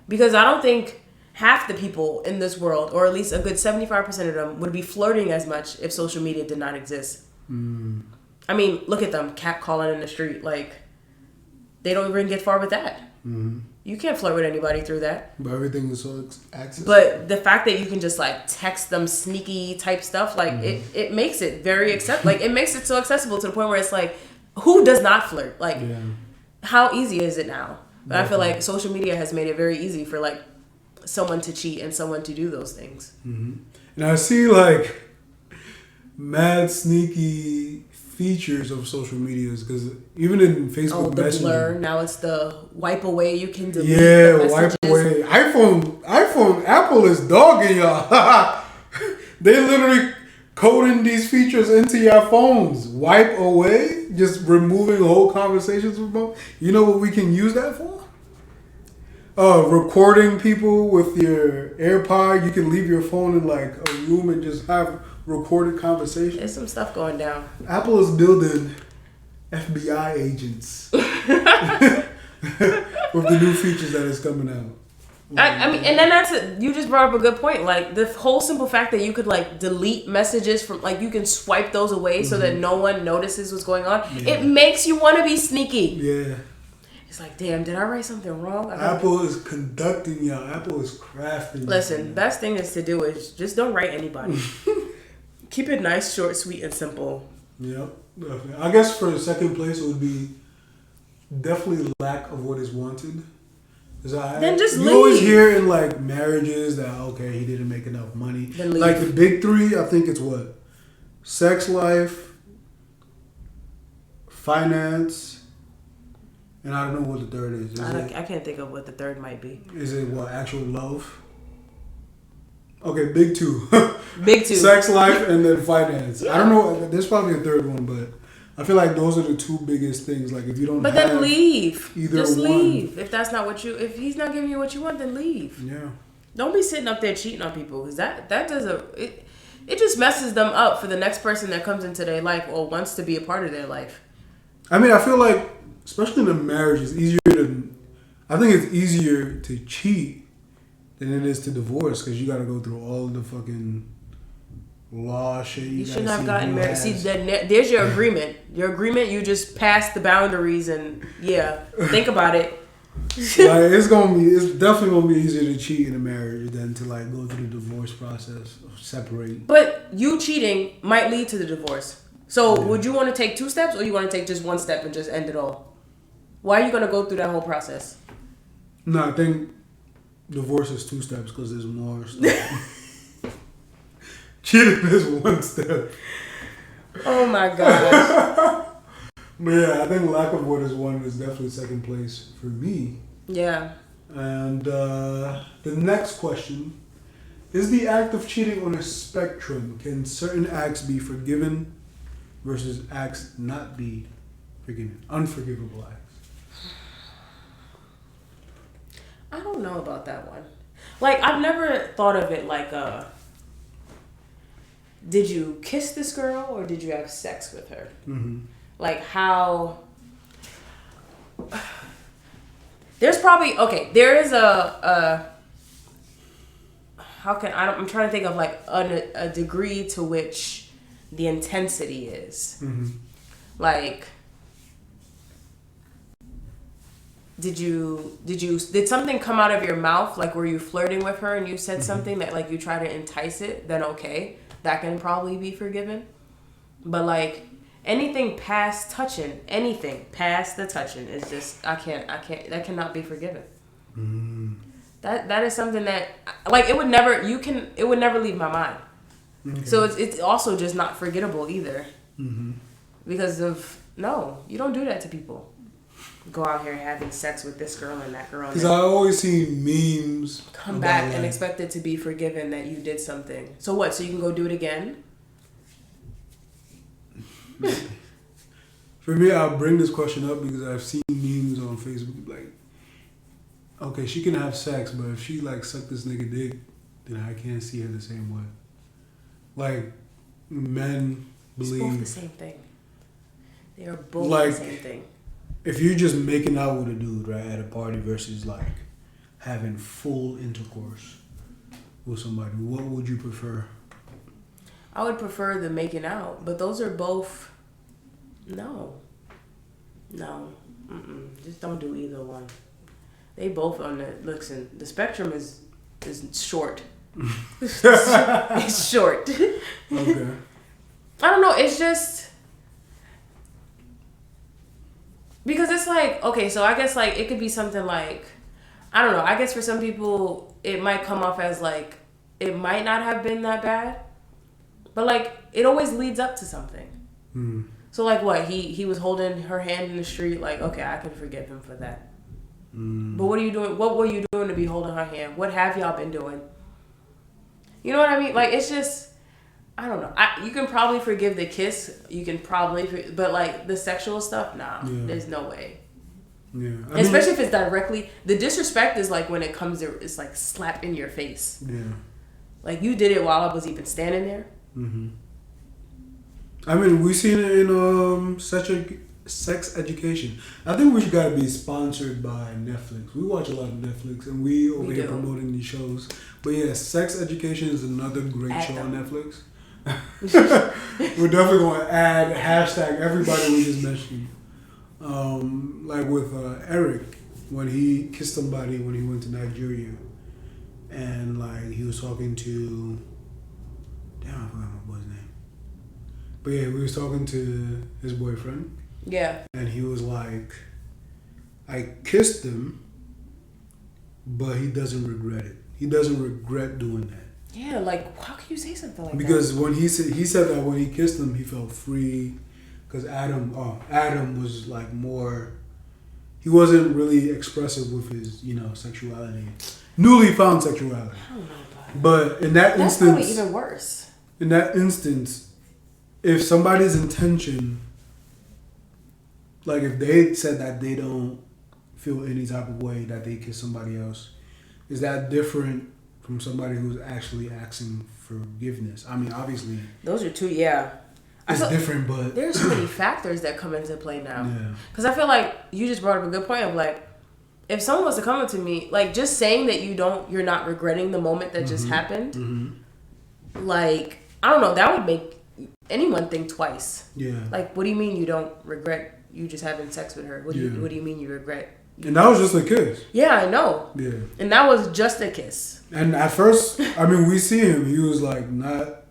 because I don't think half the people in this world, or at least a good 75% of them, would be flirting as much if social media did not exist. I mean, look at them catcalling in the street. Like, they don't even get far with that. You can't flirt with anybody through that. But everything is so accessible. But the fact that you can just like text them sneaky type stuff, like it makes it very it makes it so accessible to the point where it's like who does not flirt? Like, Yeah. how easy is it now? But I feel Definitely. like social media has made it very easy for like someone to cheat and someone to do those things. Mm-hmm. And I see like mad sneaky features of social medias because even in Facebook Oh, the Messenger, blur. Now it's the wipe away. You can delete yeah, the messages. wipe away. iPhone, Apple is dogging y'all. They literally coding these features into your phones. Wipe away, just removing whole conversations from them. You know what we can use that for? Recording people with your AirPod. You can leave your phone in like a room and just have recorded conversations. There's some stuff going down. Apple is building FBI agents with the new features that is coming out. I mean, and then you just brought up a good point. Like the whole simple fact that you could like delete messages from, like you can swipe those away so that no one notices what's going on. Yeah. It makes you want to be sneaky. Yeah. It's like, damn, did I write something wrong? Apple is conducting y'all. Apple is crafting. Listen, best thing is to do is just don't write anybody. Keep it nice, short, sweet, and simple. Yep. Definitely. I guess for second place it would be definitely lack of what is wanted. Then just you leave. always hear in like marriages that okay, he didn't make enough money. Then leave. Like the big three, I think it's what? Sex life, finance, and I don't know what the third is. I can't think of what the third might be. Is it what, actual love? Okay, big two. Big two. Sex life and then finance. I don't know. There's probably a third one, but I feel like those are the two biggest things. Like if you don't, But have then leave. either Just one. leave. If that's not what if he's not giving you what you want, then leave. Yeah. Don't be sitting up there cheating on people because that it just messes them up for the next person that comes into their life or wants to be a part of their life. I mean, I feel like, especially in a marriage, it's easier to. I think it's easier to cheat than it is to divorce because you got to go through all the fucking law shit. You shouldn't have gotten married. See, there's your agreement. Your agreement, you just passed the boundaries and think about it. Like it's definitely gonna be easier to cheat in a marriage than to like go through the divorce process, separate. But you cheating might lead to the divorce. So would you want to take 2 steps or you want to take just 1 step and just end it all? Why are you gonna go through that whole process? No, I think divorce is 2 steps because there's more stuff. Cheating is 1 step. Oh my gosh. But yeah, I think lack of what is one is definitely second place for me. Yeah. And the next question is the act of cheating on a spectrum. Can certain acts be forgiven versus acts not be forgiven? Unforgivable acts. I don't know about that one. Like, I've never thought of it like did you kiss this girl or did you have sex with her? Mm-hmm. Like how there's probably there is I'm trying to think of like a degree to which the intensity is. Mm-hmm. Like did something come out of your mouth, like were you flirting with her and you said something that like you try to entice it, then okay, that can probably be forgiven. But like anything past touching, anything past the touching is just I can't that cannot be forgiven. That is something that like it would never leave my mind. Okay. So it's also just not forgettable either. Because of you don't do that to people. Go out here having sex with this girl and that girl. Because I always see memes. Come back and expect it to be forgiven that you did something. So what? So you can go do it again? For me, I'll bring this question up because I've seen memes on Facebook like, okay, she can have sex, but if she like sucked this nigga dick, then I can't see her the same way. Like, men believe... It's both the same thing. They are both like, the same thing. If you're just making out with a dude, right, at a party versus like having full intercourse with somebody, what would you prefer? I would prefer the making out, but those are both... No. Just don't do either one. They both on the... Listen, the spectrum is short. It's short. Okay. I don't know. It's just... Because it's like, okay, so I guess like it could be something like, I don't know. I guess for some people it might come off as like it might not have been that bad, but like it always leads up to something. So like what he was holding her hand in the street, like okay, I can forgive him for that. But what are you doing? What were you doing to be holding her hand? What have y'all been doing? You know what I mean? Like it's just, I don't know. You can probably forgive the kiss. You can probably, but like the sexual stuff, nah. Yeah. There's no way. Yeah. Especially if it's directly. The disrespect is like when it comes to, it's like slap in your face. Yeah. Like you did it while I was even standing there. Mm-hmm. I mean, we've seen it in sex education. I think we should gotta be sponsored by Netflix. We watch a lot of Netflix, and we over here promoting these shows. But yeah, sex education is another great show on Netflix. We're definitely going to add hashtag everybody we just mentioned. Like with Eric, when he kissed somebody when he went to Nigeria, and like he was talking to, damn, I forgot my boy's name. But yeah, we was talking to his boyfriend. Yeah. And he was like, I kissed him, but he doesn't regret it. He doesn't regret doing that. Yeah, like how can you say something like because that? Because when he said that when he kissed him, he felt free. Because Adam was like more, he wasn't really expressive with his, sexuality, newly found sexuality. I don't know about it. But in that That's instance, probably even worse. In that instance, if somebody's intention, like if they said that they don't feel any type of way that they kiss somebody else, is that different from somebody who's actually asking forgiveness? I mean, obviously, those are two. Yeah, it's different, but there's so many factors that come into play now. Yeah. Because I feel like you just brought up a good point of like, if someone was to come up to me, like just saying that you're not regretting the moment that just happened, like I don't know, that would make anyone think twice. Yeah. Like, what do you mean you don't regret you just having sex with her? What do you mean you regret? And that was just a kiss. Yeah, I know. Yeah. And that was just a kiss. And at first, I mean, we see him. He was like not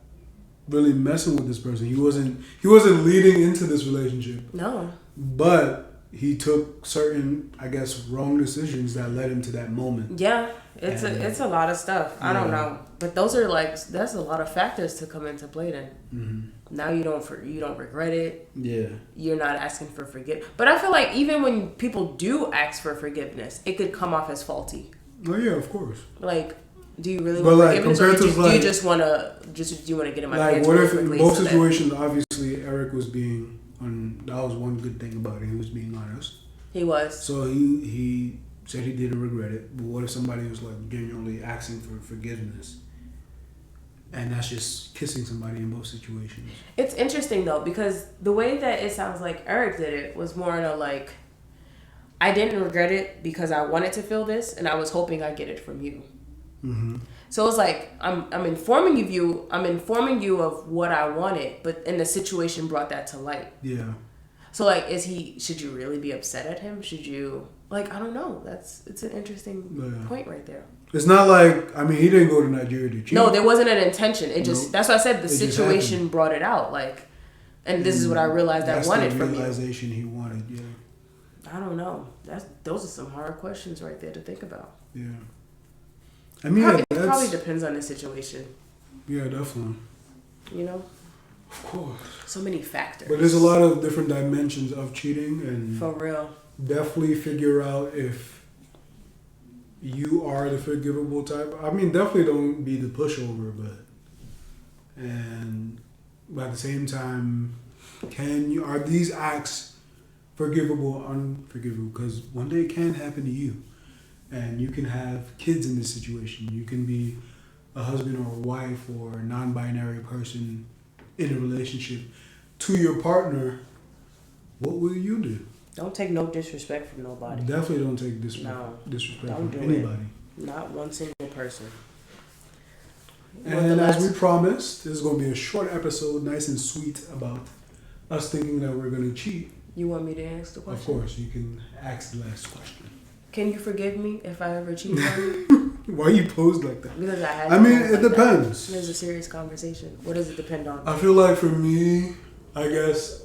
really messing with this person. He wasn't leading into this relationship. No. But he took certain, I guess, wrong decisions that led him to that moment. Yeah, it's a lot of stuff. I don't know, but those are like that's a lot of factors to come into play. Then now you don't regret it. Yeah, you're not asking for forgiveness. But I feel like even when people do ask for forgiveness, it could come off as faulty. Oh yeah, of course. Like, do you really want forgiveness, or do you just want to get in my pants? Like, what if in both situations, obviously Eric was being. That was one good thing about it. He was being honest. He was. So he said he didn't regret it. But what if somebody was like genuinely asking for forgiveness? And that's just kissing somebody in both situations. It's interesting though, because the way that it sounds like Eric did it was more in a like, I didn't regret it because I wanted to feel this and I was hoping I'd get it from you. Mm-hmm. So it's like I'm informing you of what I wanted, but and the situation brought that to light. Yeah. So like, should you really be upset at him? Should you I don't know. It's an interesting point right there. It's not like, I mean, he didn't go to Nigeria to cheat. No, there wasn't an intention. It just that's why I said the situation brought it out. Like, and this is what I realized I wanted from you. That's the realization he wanted. Yeah. I don't know. Those are some hard questions right there to think about. Yeah. I mean, it probably depends on the situation. Yeah, definitely. You know? Of course. So many factors. But there's a lot of different dimensions of cheating. And for real. Definitely figure out if you are the forgivable type. I mean, definitely don't be the pushover, but at the same time, are these acts forgivable or unforgivable? Because one day it can happen to you. And you can have kids in this situation. You can be a husband or a wife or a non-binary person in a relationship to your partner. What will you do? Don't take no disrespect from nobody. Definitely don't take disrespect from anybody. Not one single person. And as we promised, this is going to be a short episode, nice and sweet, about us thinking that we're going to cheat. You want me to ask the question? Of course, you can ask the last question. Can you forgive me if I ever cheat on you? Why you posed like that? Because I mean, it depends. There's a serious conversation. What does it depend on? I feel like for me, I guess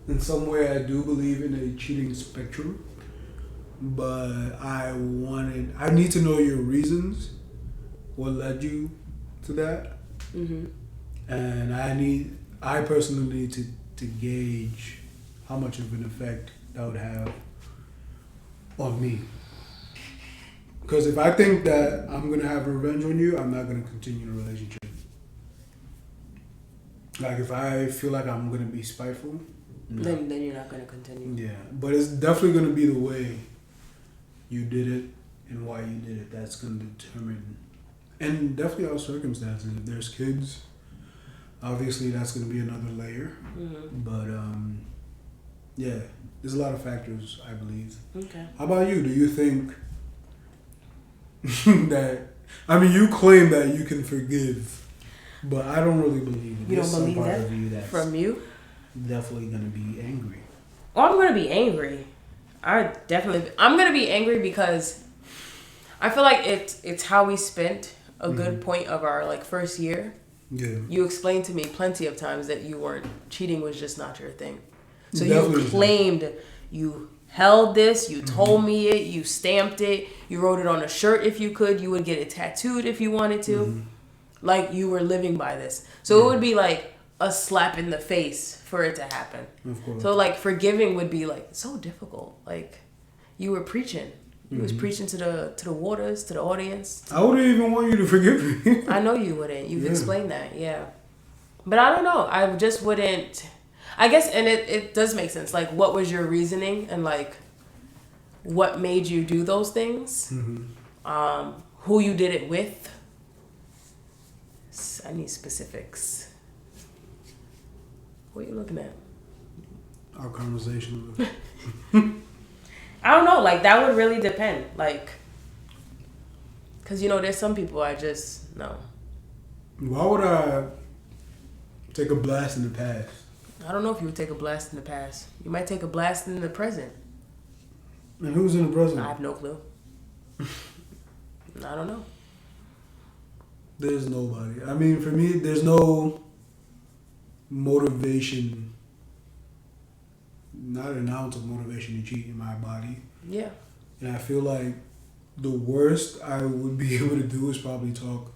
in some way, I do believe in a cheating spectrum, but I need to know your reasons, what led you to that, and I personally need to gauge how much of an effect that would have on me. Because if I think that I'm gonna have revenge on you, I'm not gonna continue the relationship. Like if I feel like I'm gonna be spiteful, no. Then you're not gonna continue. Yeah, but it's definitely gonna be the way you did it and why you did it. That's gonna determine, and definitely our circumstances. If there's kids, obviously that's gonna be another layer. But yeah, there's a lot of factors, I believe. Okay. How about you? Do you think that? I mean, you claim that you can forgive. But I don't really believe it. You There's don't believe some part that of you that's from you? definitely gonna be angry. Oh, I'm gonna be angry. I'm gonna be angry because I feel like it's how we spent a good point of our like first year. Yeah. You explained to me plenty of times that cheating was just not your thing. So Definitely you claimed you held this, you told me it, you stamped it, you wrote it on a shirt if you could, you would get it tattooed if you wanted to. Like you were living by this. So it would be like a slap in the face for it to happen. Of course. So like forgiving would be like so difficult. Like you were preaching. You was preaching to the waters, to the audience. I wouldn't even want you to forgive me. I know you wouldn't. You've explained that, yeah. But I don't know. I just wouldn't. I guess, and it does make sense. Like, what was your reasoning and like, what made you do those things? Who you did it with? I need specifics. What are you looking at? Our conversation. I don't know. Like, that would really depend. Like, because, there's some people I just, no. Why would I take a blast in the past? I don't know if you would take a blast in the past. You might take a blast in the present. And who's in the present? I have no clue. I don't know. There's nobody. I mean, for me, there's no motivation, not an ounce of motivation to cheat in my body. Yeah. And I feel like the worst I would be able to do is probably talk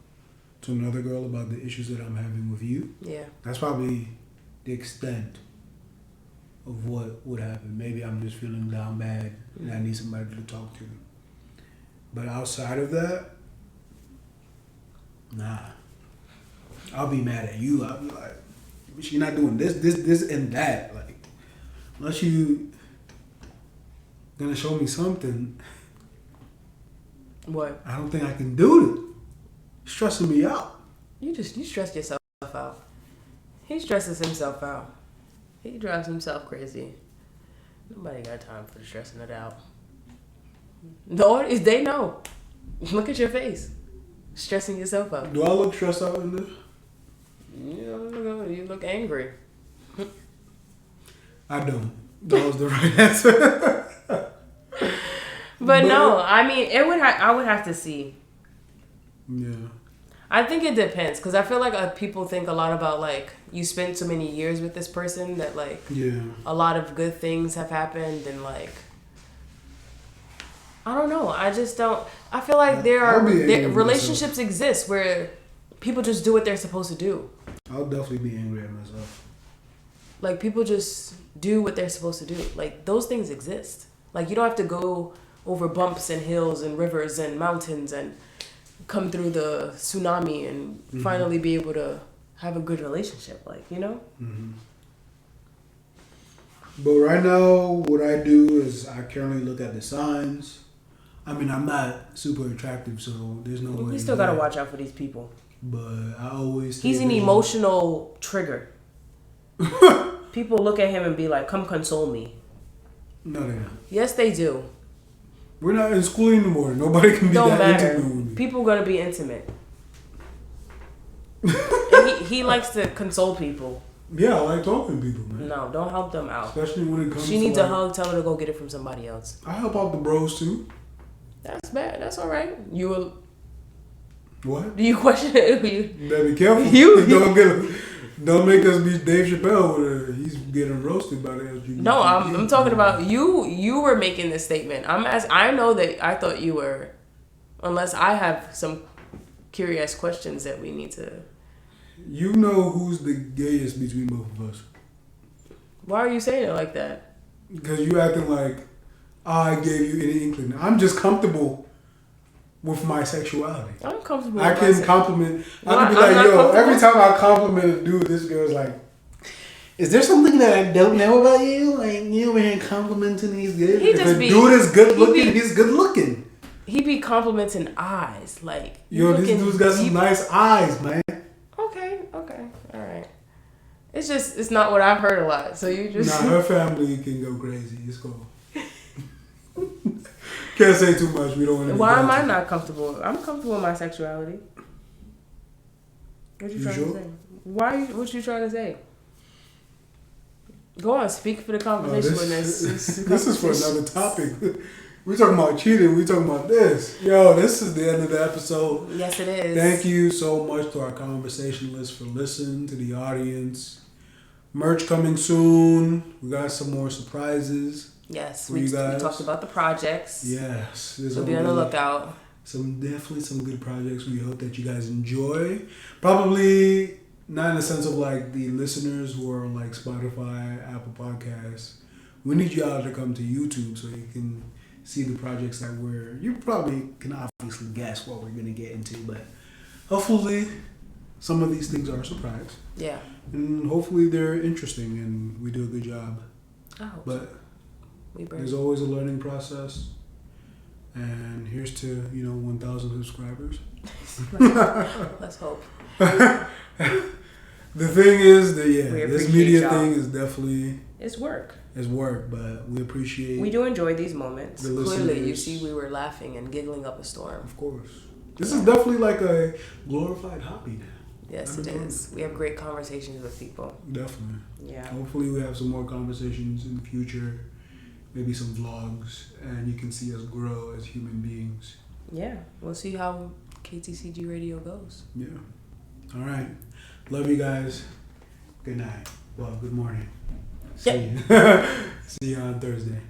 to another girl about the issues that I'm having with you. Yeah. That's probably the extent of what would happen. Maybe I'm just feeling down bad and I need somebody to talk to. But outside of that, nah. I'll be mad at you. I'll be like, you're not doing this, and that. Like, unless you gonna show me something. What? I don't think I can do it. It's stressing me out. You stress yourself out. He stresses himself out. He drives himself crazy. Nobody got time for stressing it out. No, they know. Look at your face. Stressing yourself out. Do I look stressed out in this? You look angry. I don't. That was the right answer. But no, I mean, I would have to see. Yeah. I think it depends, because I feel like people think a lot about, like, you spend so many years with this person that, like, a lot of good things have happened, and, like, I don't know. I just don't. I feel like relationships exist where people just do what they're supposed to do. I'll definitely be angry at myself. Like, people just do what they're supposed to do. Like, those things exist. Like, you don't have to go over bumps and hills and rivers and mountains and come through the tsunami and finally be able to have a good relationship. Like, But right now, what I do is I currently look at the signs. I mean, I'm not super attractive, so there's no way. We still gotta watch out for these people. But I always. He's an emotional trigger. People look at him and be like, "Come console me." No, they're not. Yes, they do. We're not in school anymore. Nobody can be Don't that matter. intimate with me. People gonna be intimate. And he likes to console people. Yeah, I like talking to people, man. No, don't help them out. Especially when it comes She to needs a hug. Tell her to go get it from somebody else. I help out the bros too. That's bad. That's all right. You will. What? Do you question it? You better be careful. You- Don't get Don't make us be Dave Chappelle where he's getting roasted by the LGBT. No, I'm talking about you. You were making this statement. I know that I thought you were, unless I have some curious questions that we need to. You know who's the gayest between both of us? Why are you saying it like that? Because you acting like I gave you any inkling. I'm just comfortable with my sexuality. I'm comfortable. I can compliment. I can be I'm like, not yo, every time I compliment a dude, this girl's like, is there something that I don't know about you? Like, you over here complimenting these guys? If a dude is good looking, he's good looking. He be complimenting eyes. Like, yo, this dude's got some nice eyes, man. Okay, alright. It's not what I've heard a lot. So you just. Nah, her family can go crazy. It's cool. Can't say too much. We don't want to. Why am I not comfortable? I'm comfortable with my sexuality. What you trying to say? What you trying to say? Go on, speak for the conversation with this. This is for another topic. We talking about cheating. We talking about this. Yo, this is the end of the episode. Yes, it is. Thank you so much to our conversationalists for listening, to the audience. Merch coming soon. We got some more surprises. Yes, we talked about the projects. Yes. So be on the lookout. Definitely some good projects. We hope that you guys enjoy. Probably not in the sense of like the listeners who are on like Spotify, Apple Podcasts. We need y'all to come to YouTube so you can see the projects that you probably can obviously guess what we're going to get into, but hopefully some of these things are a surprise. Yeah. And hopefully they're interesting and we do a good job. I hope but so. There's always a learning process. And here's to, 1,000 subscribers. Let's hope. The thing is that, this media y'all. thing is definitely... It's work. It's work, but we appreciate... We do enjoy these moments. Clearly, listeners. you see we were laughing and giggling up a storm. Of course. This is definitely like a glorified hobby now. Yes, it is. We have great conversations with people. Definitely. Yeah. Hopefully we have some more conversations in the future. Maybe some vlogs. And you can see us grow as human beings. Yeah. We'll see how KTCG radio goes. Yeah. All right. Love you guys. Good night. Well, good morning. See you. See you on Thursday.